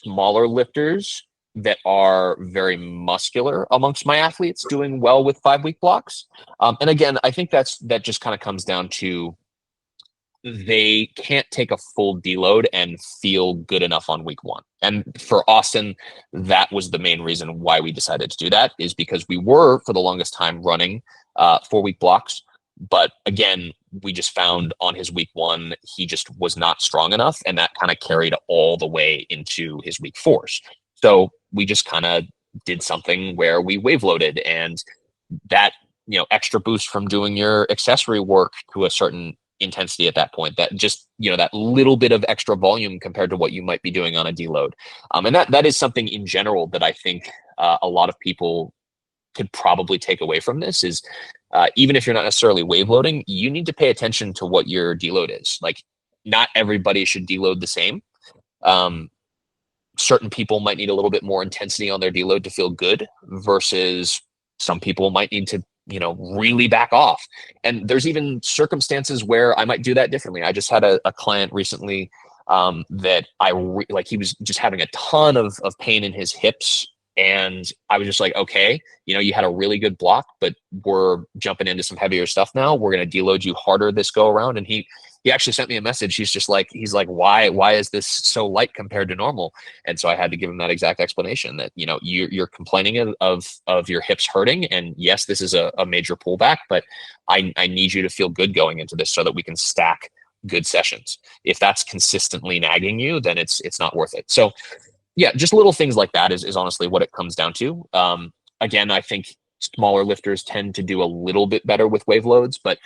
smaller lifters that are very muscular amongst my athletes doing well with 5-week blocks. And again, I think that just kind of comes down to they can't take a full deload and feel good enough on week one. And for Austin, that was the main reason why we decided to do that, is because we were for the longest time running 4-week blocks. But again, we just found on his week one, he just was not strong enough. And that kind of carried all the way into his week fours. So we just kind of did something where we wave loaded, and that, extra boost from doing your accessory work to a certain intensity at that point, that just, that little bit of extra volume compared to what you might be doing on a deload. And that is something in general that I think a lot of people could probably take away from this is, even if you're not necessarily wave loading, you need to pay attention to what your deload is. Like, not everybody should deload the same. um, Certain people might need a little bit more intensity on their deload to feel good, versus some people might need to, really back off. And there's even circumstances where I might do that differently. I just had a client recently that like, he was just having a ton of pain in his hips. And I was just like, okay, you had a really good block, but we're jumping into some heavier stuff now. We're going to deload you harder this go around. And he actually sent me a message. He's like, why is this so light compared to normal? And so I had to give him that exact explanation that, you're complaining of your hips hurting. And yes, this is a major pullback, but I need you to feel good going into this so that we can stack good sessions. If that's consistently nagging you, then it's not worth it. So yeah, just little things like that is honestly what it comes down to. Again, I think smaller lifters tend to do a little bit better with wave loads, but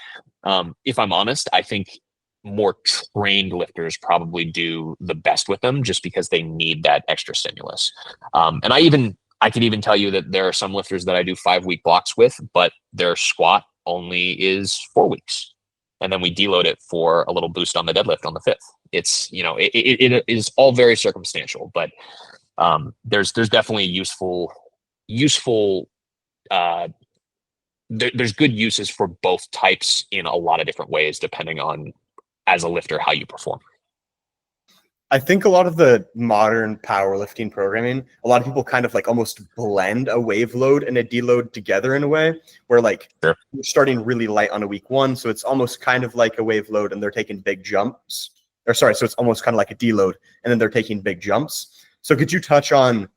if I'm honest, I think more trained lifters probably do the best with them, just because they need that extra stimulus. And I could even tell you that there are some lifters that I do 5-week blocks with, but their squat only is 4 weeks. And then we deload it for a little boost on the deadlift on the 5th. It's, it is all very circumstantial, but there's definitely useful there's good uses for both types in a lot of different ways, depending on, as a lifter, how you perform. I think a lot of the modern powerlifting programming, a lot of people kind of like almost blend a wave load and a deload together in a way where, like, Sure. you're starting really light on a week one. So it's almost kind of like a wave load and they're taking big jumps. Or sorry, so it's almost kind of like a deload and then they're taking big jumps. So could you touch on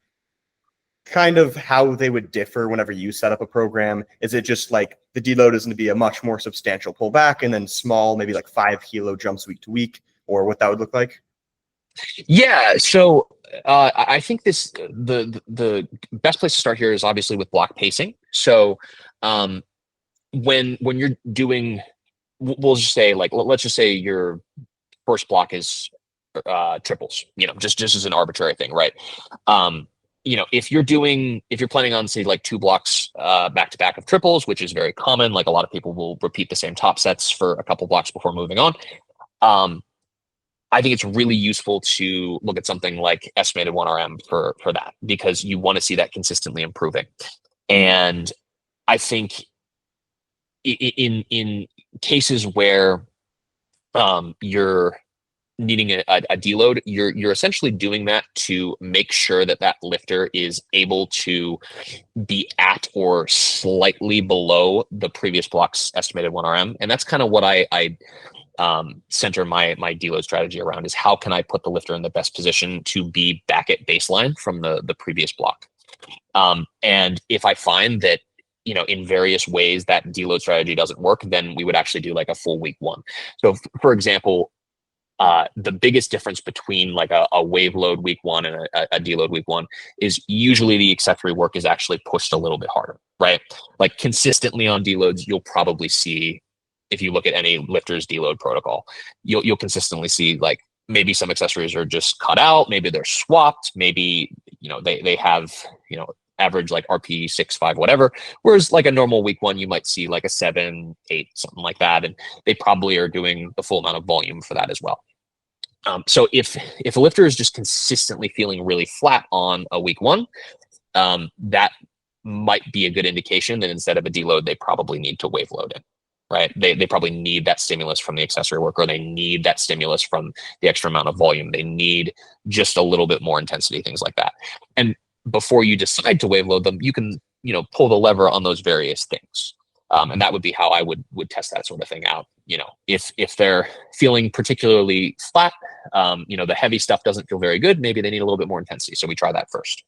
kind of how they would differ whenever you set up a program? Is it just like the deload is going to be a much more substantial pullback and then small, maybe like 5 kilo jumps week to week, or what that would look like? Yeah, so I think the best place to start here is obviously with block pacing. So when you're doing, we'll just say, like, let's just say your first block is triples, just as an arbitrary thing, right? If you're planning on, say, like 2 blocks back to back of triples, which is very common, like a lot of people will repeat the same top sets for a couple blocks before moving on. I think it's really useful to look at something like estimated 1RM for that, because you want to see that consistently improving. And I think in cases where you're needing a deload, you're essentially doing that to make sure that lifter is able to be at or slightly below the previous block's estimated 1RM. And that's kind of what I center my deload strategy around, is how can I put the lifter in the best position to be back at baseline from the previous block. And if I find that, in various ways that deload strategy doesn't work, then we would actually do like a full week one. So for example, the biggest difference between like a wave load week one and a deload week one is usually the accessory work is actually pushed a little bit harder, right? Like, consistently on deloads, you'll probably see, if you look at any lifter's deload protocol, you'll consistently see like maybe some accessories are just cut out, maybe they're swapped, maybe, they have, average like RP 6, 5, whatever. Whereas like a normal week one, you might see like a 7, 8, something like that. And they probably are doing the full amount of volume for that as well. So if a lifter is just consistently feeling really flat on a week one, that might be a good indication that instead of a deload, they probably need to wave load in, right? They probably need that stimulus from the accessory work, or they need that stimulus from the extra amount of volume. They need just a little bit more intensity, things like that. And before you decide to wave load them, you can, pull the lever on those various things. And that would be how I would test that sort of thing out. If they're feeling particularly flat, the heavy stuff doesn't feel very good, maybe they need a little bit more intensity. So we try that first.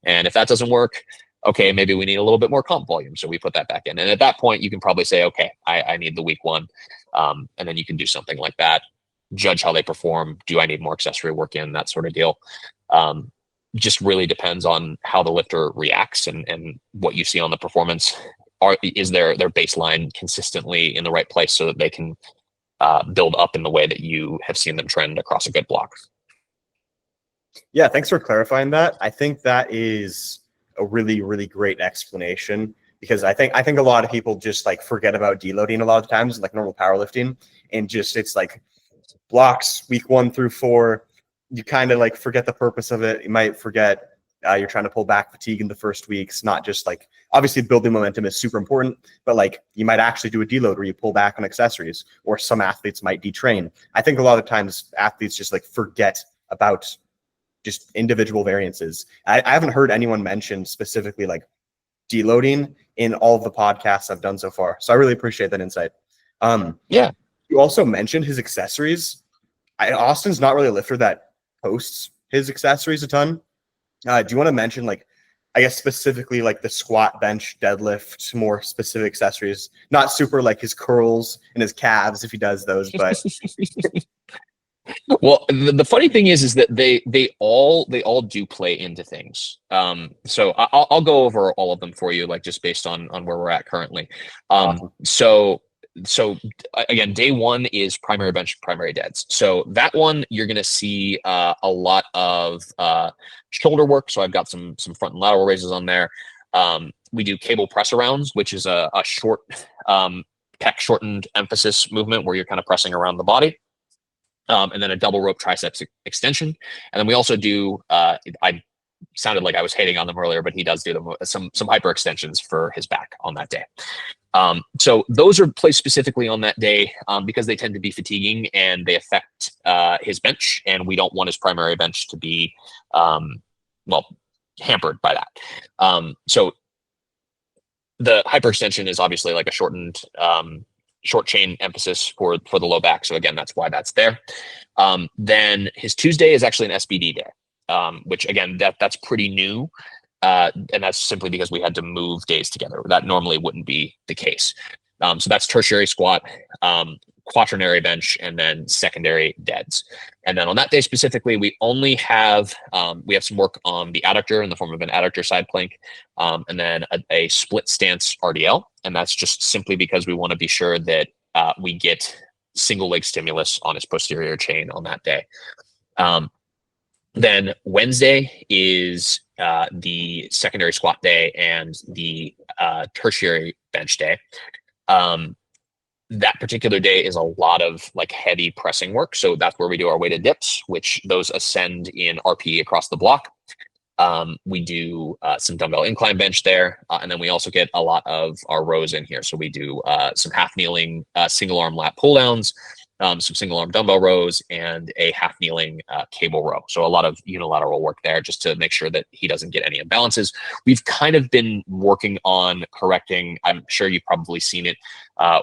And if that doesn't work, okay, maybe we need a little bit more comp volume. So we put that back in. And at that point, you can probably say, okay, I need the week one. And then you can do something like that, judge how they perform. Do I need more accessory work in, that sort of deal? Just really depends on how the lifter reacts and what you see on the performance. Is their baseline consistently in the right place so that they can build up in the way that you have seen them trend across a good block? Yeah, thanks for clarifying that. I think that is a really, really great explanation, because I think a lot of people just like forget about deloading a lot of times, like normal powerlifting, and just it's like blocks week 1 through 4. You kind of like forget the purpose of it. You might forget you're trying to pull back fatigue in the first weeks, not just like, obviously building momentum is super important, but like you might actually do a deload where you pull back on accessories, or some athletes might detrain. I think a lot of times athletes just like forget about just individual variances. I haven't heard anyone mention specifically like deloading in all of the podcasts I've done so far. So I really appreciate that insight. Yeah. You also mentioned his accessories. Austin's not really a lifter that posts his accessories a ton. Do you want to mention, like, I guess specifically like the squat, bench, deadlift, more specific accessories? Not super like his curls and his calves if he does those, but Well, the funny thing is that they all do play into things. So I'll go over all of them for you, like just based on where we're at currently. Awesome. So again, day one is primary bench, primary deads. So that one you're going to see a lot of shoulder work. So I've got some front and lateral raises on there. We do cable press arounds, which is a short pec shortened emphasis movement where you're kind of pressing around the body. And then a double rope triceps extension. And then we also do, I sounded like I was hating on them earlier, but he does do them, some hyper extensions for his back on that day. So those are placed specifically on that day because they tend to be fatiguing and they affect his bench, and we don't want his primary bench to be, hampered by that. So the hyperextension is obviously like a shortened short chain emphasis for the low back. So again, that's why that's there. Then his Tuesday is actually an SBD day, which again, that's pretty new. And that's simply because we had to move days together. That normally wouldn't be the case. So that's tertiary squat, quaternary bench, and then secondary deads. And then on that day specifically, we only have, we have some work on the adductor in the form of an adductor side plank, and then a split stance RDL. And that's just simply because we want to be sure that we get single leg stimulus on his posterior chain on that day. Then Wednesday is the secondary squat day and the tertiary bench day. That particular day is a lot of like heavy pressing work. So that's where we do our weighted dips, which those ascend in RP across the block. We do some dumbbell incline bench there. And then we also get a lot of our rows in here. So we do some half kneeling single arm lat pull downs, some single arm dumbbell rows, and a half kneeling cable row. So a lot of unilateral work there just to make sure that he doesn't get any imbalances. We've kind of been working on correcting, I'm sure you've probably seen it,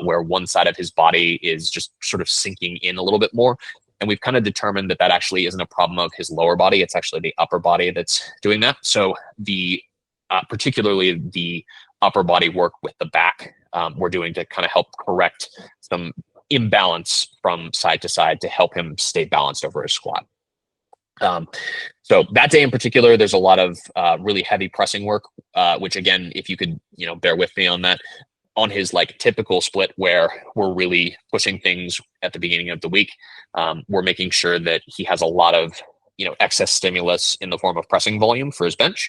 where one side of his body is just sort of sinking in a little bit more. And we've kind of determined that actually isn't a problem of his lower body. It's actually the upper body that's doing that. So the particularly the upper body work with the back, we're doing to kind of help correct some imbalance from side to side to help him stay balanced over his squat. So that day in particular, there's a lot of really heavy pressing work, which again, if you could, bear with me on that, on his like typical split where we're really pushing things at the beginning of the week, we're making sure that he has a lot of, excess stimulus in the form of pressing volume for his bench.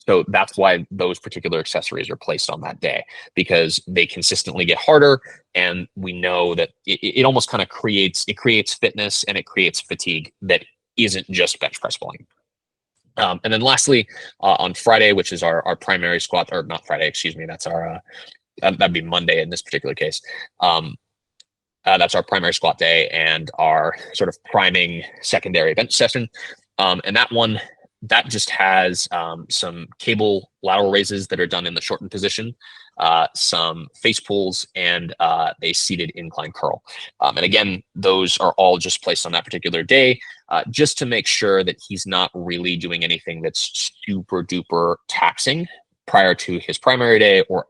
So that's why those particular accessories are placed on that day, because they consistently get harder. And we know that it almost kind of creates fitness and it creates fatigue that isn't just bench press volume. And then lastly, on Friday, which is our primary squat, or not Friday, excuse me, that's our, that'd be Monday in this particular case. That's our primary squat day and our sort of priming secondary bench session. And that just has some cable lateral raises that are done in the shortened position, some face pulls, and a seated incline curl. And again, those are all just placed on that particular day, just to make sure that he's not really doing anything that's super duper taxing prior to his primary day or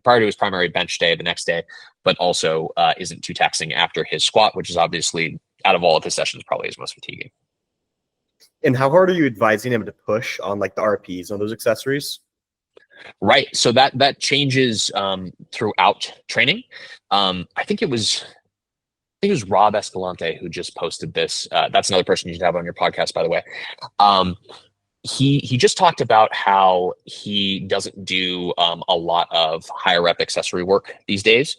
prior to his primary bench day the next day, but also isn't too taxing after his squat, which is obviously, out of all of his sessions, probably his most fatiguing. And how hard are you advising him to push on like the RPs on those accessories? Right. So that changes throughout training. I think it was Rob Escalante who just posted this. That's another person you should have on your podcast, by the way. He just talked about how he doesn't do a lot of higher rep accessory work these days.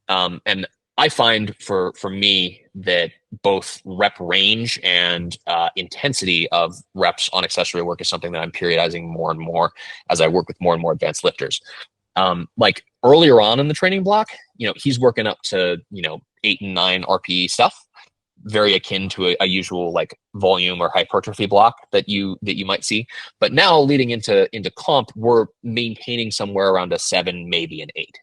And I find for me that both rep range and intensity of reps on accessory work is something that I'm periodizing more and more as I work with more and more advanced lifters. Like earlier on in the training block, he's working up to 8 and 9 RPE stuff, very akin to a usual like volume or hypertrophy block that you might see. But now leading into comp, we're maintaining somewhere around a 7, maybe an 8.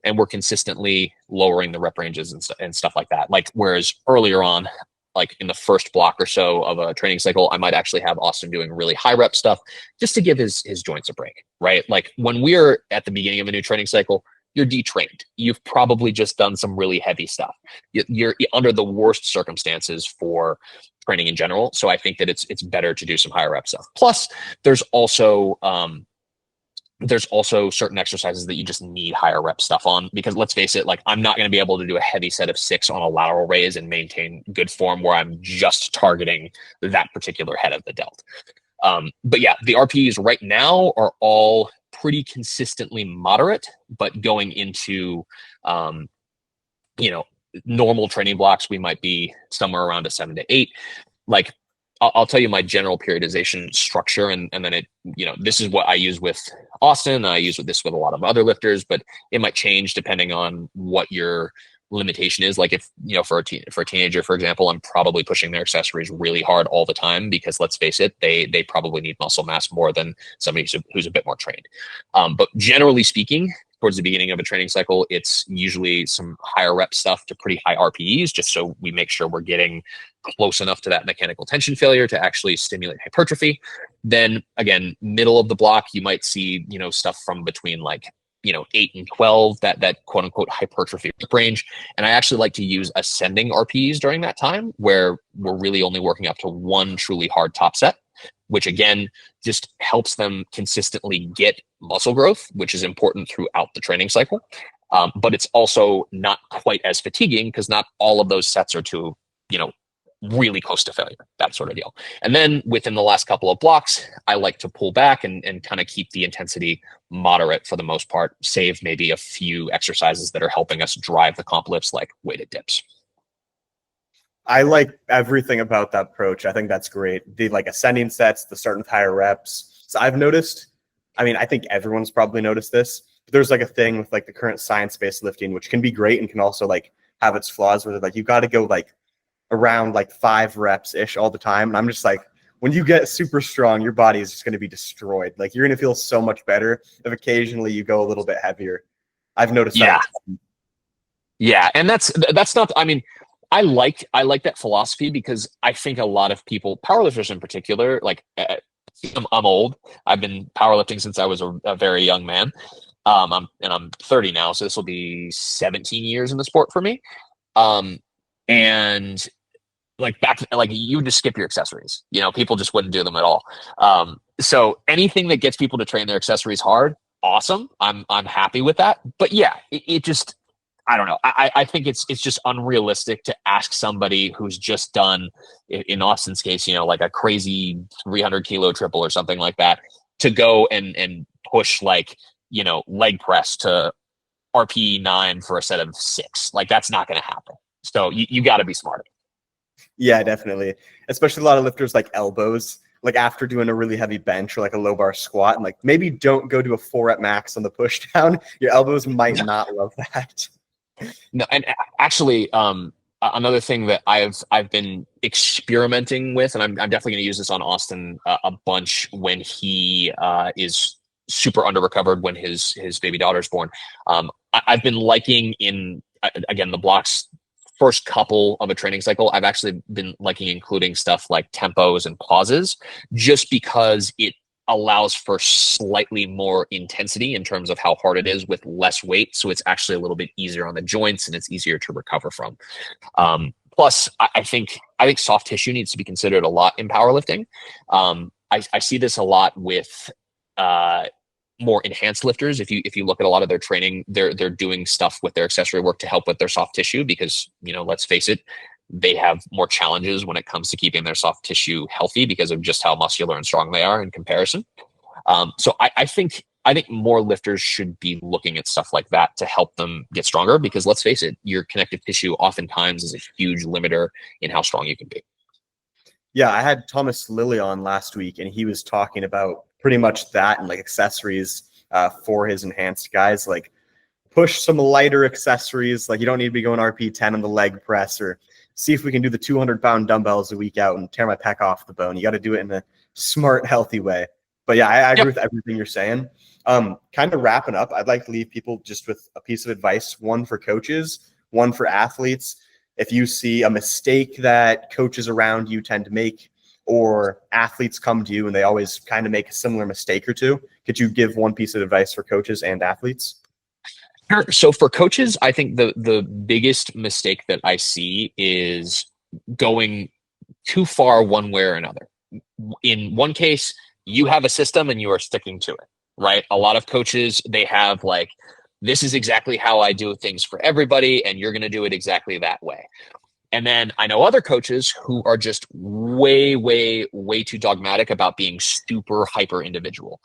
And we're consistently lowering the rep ranges and stuff like that. Like, whereas earlier on, like in the first block or so of a training cycle, I might actually have Austin doing really high rep stuff just to give his joints a break, right? Like when we're at the beginning of a new training cycle, you're detrained. You've probably just done some really heavy stuff. You're under the worst circumstances for training in general. So I think that it's better to do some higher rep stuff. Plus, there's also certain exercises that you just need higher rep stuff on, because let's face it, like I'm not going to be able to do a heavy set of 6 on a lateral raise and maintain good form where I'm just targeting that particular head of the delt. But yeah, the RPEs right now are all pretty consistently moderate, but going into, normal training blocks, we might be somewhere around a 7 to 8. Like, I'll tell you my general periodization structure, and then this is what I use with Austin. I use this with a lot of other lifters, but it might change depending on what your limitation is. Like if, for a teenager, for example, I'm probably pushing their accessories really hard all the time because let's face it, they probably need muscle mass more than somebody who's a bit more trained. But generally speaking, towards the beginning of a training cycle, it's usually some higher rep stuff to pretty high RPEs, just so we make sure we're getting close enough to that mechanical tension failure to actually stimulate hypertrophy. Then again, middle of the block, you might see, stuff from between like, 8 and 12, that quote unquote hypertrophy range. And I actually like to use ascending RPEs during that time, where we're really only working up to one truly hard top set, which again, just helps them consistently get muscle growth, which is important throughout the training cycle. But it's also not quite as fatiguing because not all of those sets are to, really close to failure, that sort of deal. And then within the last couple of blocks, I like to pull back and kind of keep the intensity moderate for the most part, save maybe a few exercises that are helping us drive the comp lifts, like weighted dips. I like everything about that approach. I think that's great. The like ascending sets, the starting with higher reps. So I've noticed, I think everyone's probably noticed this, but there's like a thing with like the current science-based lifting, which can be great and can also like have its flaws, where like you've got to go like around like 5 reps ish all the time. And I'm just like, when you get super strong, your body is just going to be destroyed. Like you're going to feel so much better if occasionally you go a little bit heavier. I've noticed that. Yeah. And that's not, I like that philosophy because I think a lot of people, powerlifters in particular, like I'm old. I've been powerlifting since I was a very young man. I'm 30 now, so this will be 17 years in the sport for me. And like you would just skip your accessories, people just wouldn't do them at all. So anything that gets people to train their accessories hard, awesome. I'm happy with that. But yeah, it just, I don't know. I think it's just unrealistic to ask somebody who's just done, in Austin's case, like a crazy 300 kilo triple or something like that, to go and push like, leg press to RPE 9 for a set of 6. Like, that's not going to happen. So you got to be smart. Yeah, definitely. Especially a lot of lifters like elbows, like after doing a really heavy bench or like a low bar squat, and like maybe don't go to a 4 rep max on the push down. Your elbows might not love that. No, and actually, another thing that I've been experimenting with, and I'm definitely going to use this on Austin a bunch when he is super under recovered when his baby daughter's born. I've been liking again, the blocks first couple of a training cycle. I've actually been liking including stuff like tempos and pauses, just because it allows for slightly more intensity in terms of how hard it is with less weight. So it's actually a little bit easier on the joints and it's easier to recover from. Plus, I think soft tissue needs to be considered a lot in powerlifting. I see this a lot with more enhanced lifters. If you look at a lot of their training, they're doing stuff with their accessory work to help with their soft tissue because, let's face it, they have more challenges when it comes to keeping their soft tissue healthy because of just how muscular and strong they are in comparison. So I think more lifters should be looking at stuff like that to help them get stronger, because let's face it, your connective tissue oftentimes is a huge limiter in how strong you can be. Yeah, I had Thomas Lilly on last week, and he was talking about pretty much that and like accessories for his enhanced guys. Like, push some lighter accessories. Like, you don't need to be going RP 10 on the leg press, or see if we can do the 200-pound dumbbells a week out and tear my pec off the bone. You got to do it in a smart, healthy way. But yeah, I agree with everything you're saying. Kind of wrapping up, I'd like to leave people just with a piece of advice, one for coaches, one for athletes. If you see a mistake that coaches around you tend to make, or athletes come to you and they always kind of make a similar mistake or two, could you give one piece of advice for coaches and athletes? Sure. So for coaches, I think the biggest mistake that I see is going too far one way or another. In one case, you have a system and you are sticking to it, right? A lot of coaches, they have like, this is exactly how I do things for everybody, and you're going to do it exactly that way. And then I know other coaches who are just way, way, way too dogmatic about being super hyper individual.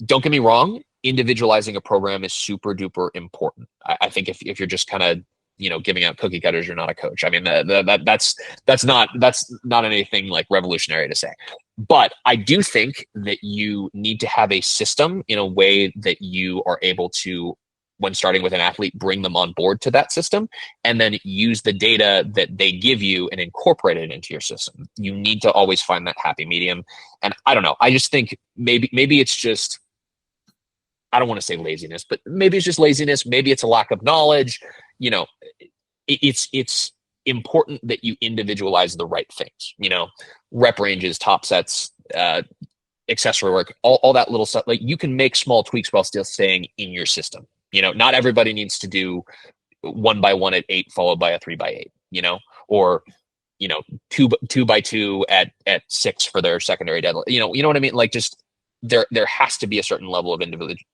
Don't get me wrong, individualizing a program is super duper important. I think if you're just kind of giving out cookie cutters, you're not a coach. I mean, that's not anything like revolutionary to say. But I do think that you need to have a system in a way that you are able to, when starting with an athlete, bring them on board to that system, and then use the data that they give you and incorporate it into your system. You need to always find that happy medium. And I don't know, I just think maybe it's just, I don't want to say laziness, but maybe it's just laziness. Maybe it's a lack of knowledge. It's important that you individualize the right things, rep ranges, top sets, accessory work, all that little stuff. Like, you can make small tweaks while still staying in your system. Not everybody needs to do 1 by 1 at 8 followed by a 3 by 8, or 2 by 2 at 6 for their secondary deadlift. You know what I mean? Like, just there has to be a certain level of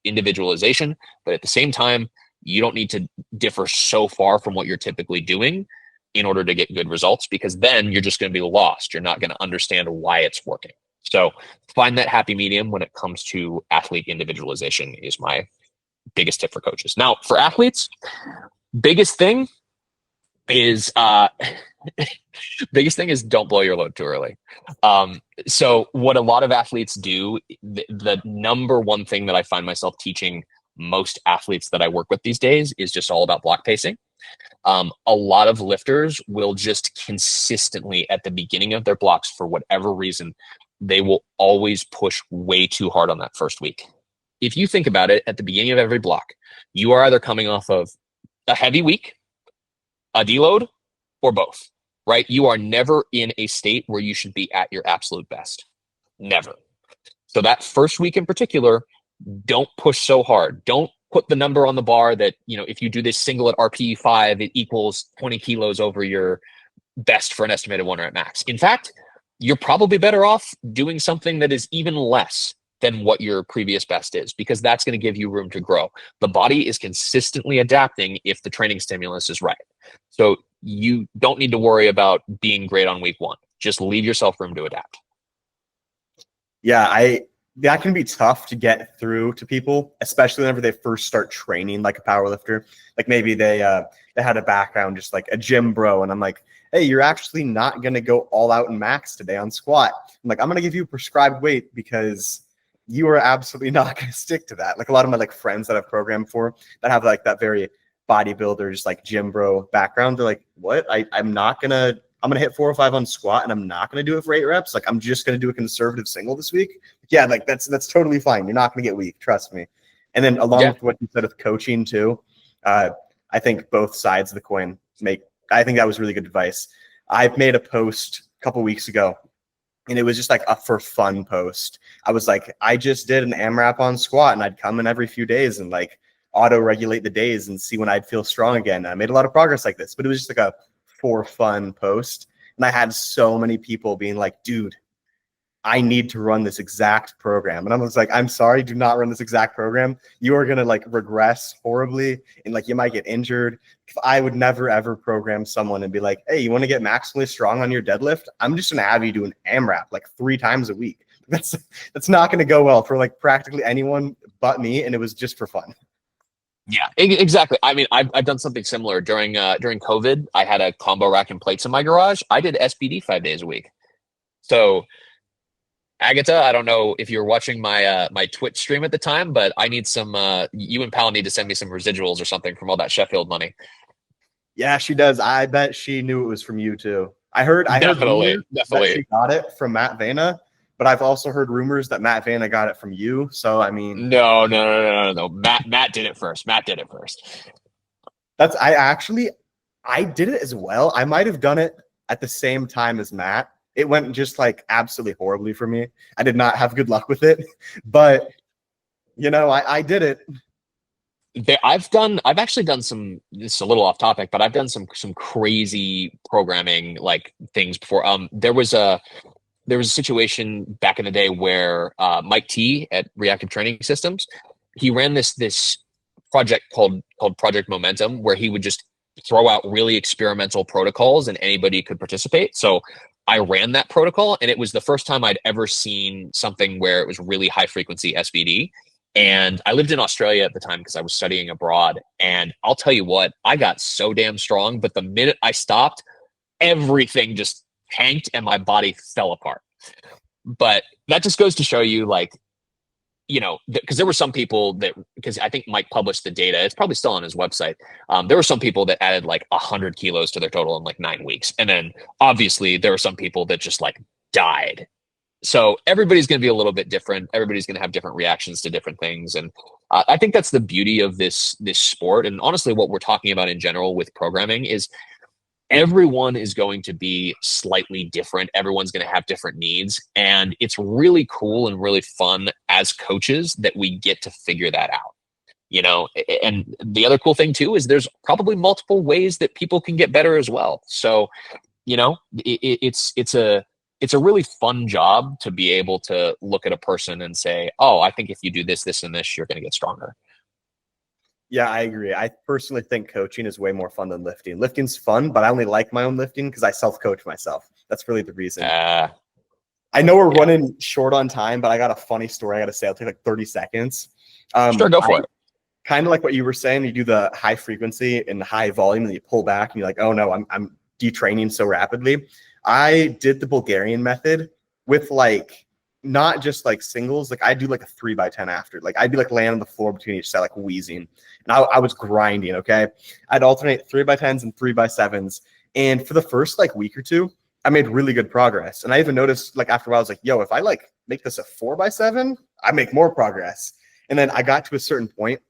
individualization, but at the same time, you don't need to differ so far from what you're typically doing in order to get good results, because then you're just going to be lost. You're not going to understand why it's working. So find that happy medium when it comes to athlete individualization is my biggest tip for coaches. Now, for athletes, biggest thing is don't blow your load too early. So what a lot of athletes do, the number one thing that I find myself teaching most athletes that I work with these days is just all about block pacing. A lot of lifters will just consistently, at the beginning of their blocks, for whatever reason, they will always push way too hard on that first week. If you think about it, at the beginning of every block, you are either coming off of a heavy week, a deload, or both, right? You are never in a state where you should be at your absolute best. Never. So that first week in particular, don't push so hard. Don't put the number on the bar that, if you do this single at RPE 5, it equals 20 kilos over your best for an estimated 1 rep max. In fact, you're probably better off doing something that is even less than what your previous best is, because that's going to give you room to grow. The body is consistently adapting if the training stimulus is right. So you don't need to worry about being great on week 1. Just leave yourself room to adapt. Yeah, that can be tough to get through to people, especially whenever they first start training like a powerlifter. Like maybe they had a background just like a gym bro, and I'm like, hey, you're actually not gonna go all out and max today on squat. I'm like, I'm gonna give you prescribed weight because you are absolutely not gonna stick to that. Like a lot of my like friends that I've programmed for that have like that very bodybuilder, just like gym bro background, they're like, what? I'm gonna hit 4 or 5 on squat and I'm not gonna do it for 8 reps. Like I'm just gonna do a conservative single this week. Yeah, like that's totally fine. You're not gonna get weak, trust me. And then along with what you said with coaching too, I think both sides of the coin I think that was really good advice. I made a post a couple weeks ago and it was just like a for fun post. I was like, I just did an AMRAP on squat and I'd come in every few days and like auto regulate the days and see when I'd feel strong again. I made a lot of progress like this, but it was just like a for fun post. And I had so many people being like, dude, I need to run this exact program. And I was like, I'm sorry, do not run this exact program. You are going to like regress horribly and like you might get injured. I would never, ever program someone and be like, hey, you want to get maximally strong on your deadlift? I'm just going to have you do an AMRAP like 3 times a week. That's not going to go well for like practically anyone but me. And it was just for fun. Yeah, exactly. I mean, I've done something similar during COVID. I had a combo rack and plates in my garage. I did SBD 5 days a week. So Agatha, I don't know if you were watching my my Twitch stream at the time, but I need some. You and Pal need to send me some residuals or something from all that Sheffield money. Yeah, she does. I bet she knew it was from you too. I heard Definitely. that she got it from Matt Vana, but I've also heard rumors that Matt Vana got it from you. So I mean, no. Matt did it first. I did it as well. I might have done it at the same time as Matt. It went just like absolutely horribly for me. I did not have good luck with it, but I did it. I've actually done some, this is a little off topic, but I've done some crazy programming like things before. There was a situation back in the day where Mike T at Reactive Training Systems, he ran this project called Project Momentum, where he would just throw out really experimental protocols and anybody could participate. So I ran that protocol, and it was the first time I'd ever seen something where it was really high frequency SBD. And I lived in Australia at the time because I was studying abroad. And I'll tell you what, I got so damn strong, but the minute I stopped, everything just tanked and my body fell apart. But that just goes to show you, like, because there were some people that, because I think Mike published the data, it's probably still on his website. There were some people that added like 100 kilos to their total in like 9 weeks. And then obviously there were some people that just like died. So everybody's going to be a little bit different. Everybody's going to have different reactions to different things. And I think that's the beauty of this sport. And honestly, what we're talking about in general with programming is everyone is going to be slightly different. Everyone's going to have different needs. And it's really cool and really fun as coaches that we get to figure that out. And the other cool thing too is there's probably multiple ways that people can get better as well. So, it's a really fun job to be able to look at a person and say, oh, I think if you do this, this, and this, you're going to get stronger. Yeah, I agree. I personally think coaching is way more fun than lifting. Lifting's fun, but I only like my own lifting because I self-coach myself. That's really the reason. I know we're running short on time, but I got a funny story I got to say. I'll take like 30 seconds. Sure, go for it. Kind of like what you were saying. You do the high frequency and high volume, and you pull back, and you're like, oh no, I'm detraining so rapidly. I did the Bulgarian method with like not just like singles. Like I do like a 3x10 after. Like I'd be like laying on the floor between each set, like wheezing. And I was grinding, okay? I'd alternate 3x10s and 3x7s. And for the first like week or two, I made really good progress. And I even noticed like after a while, I was like, yo, if I like make this a 4x7, I make more progress. And then I got to a certain point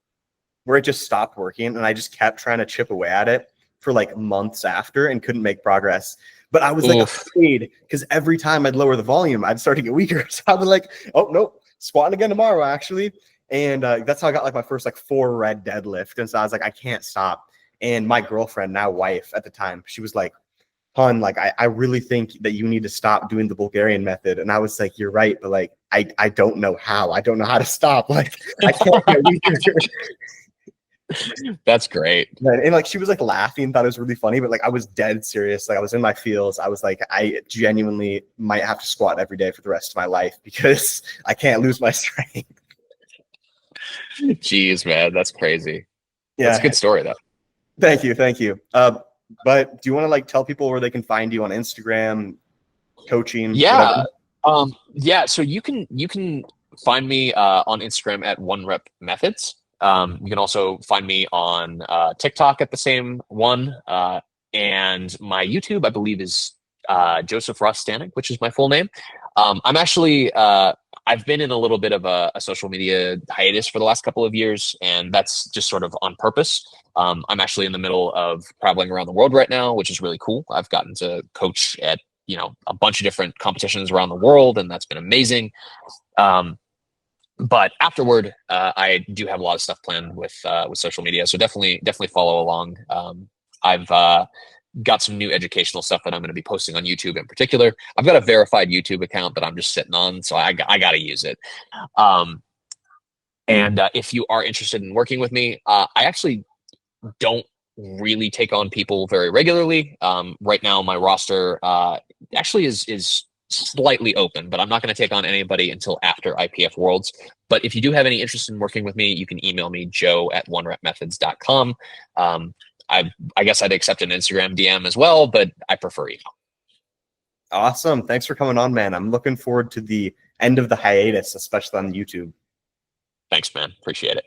where it just stopped working. And I just kept trying to chip away at it for like months after and couldn't make progress. But I was like afraid because every time I'd lower the volume, I'd start to get weaker. So I was like, oh, nope, squatting again tomorrow, actually. And that's how I got like my first like 4 red deadlift. And so I was like, I can't stop. And my girlfriend, now wife at the time, she was like, Hun, like I really think that you need to stop doing the Bulgarian method. And I was like, you're right, but like I don't know how. I don't know how to stop. Like I can't get weaker. That's great. And like she was like laughing, thought it was really funny, but like I was dead serious. Like I was in my feels. I was like, I genuinely might have to squat every day for the rest of my life because I can't lose my strength. Jeez, man, that's crazy. Yeah. That's a good story though. Thank you. Thank you. But do you want to like tell people where they can find you on Instagram, coaching? Yeah. Whatever? Yeah. So you can find me on Instagram at One Rep Methods. You can also find me on TikTok at the same one. And my YouTube, I believe, is Joseph Ross Stanek, which is my full name. I'm actually I've been in a little bit of a social media hiatus for the last couple of years, and that's just sort of on purpose. I'm actually in the middle of traveling around the world right now, which is really cool. I've gotten to coach at a bunch of different competitions around the world, and that's been amazing. But afterward, I do have a lot of stuff planned with social media, so definitely follow along. I've got some new educational stuff that I'm going to be posting on YouTube in particular. I've got a verified YouTube account that I'm just sitting on, so I got to use it. And if you are interested in working with me, I actually don't really take on people very regularly. Right now, my roster actually is slightly open, but I'm not going to take on anybody until after IPF Worlds. But if you do have any interest in working with me, you can email me, joe@onerepmethods.com. I guess I'd accept an Instagram DM as well, but I prefer email. Awesome. Thanks for coming on, man. I'm looking forward to the end of the hiatus, especially on YouTube. Thanks, man. Appreciate it.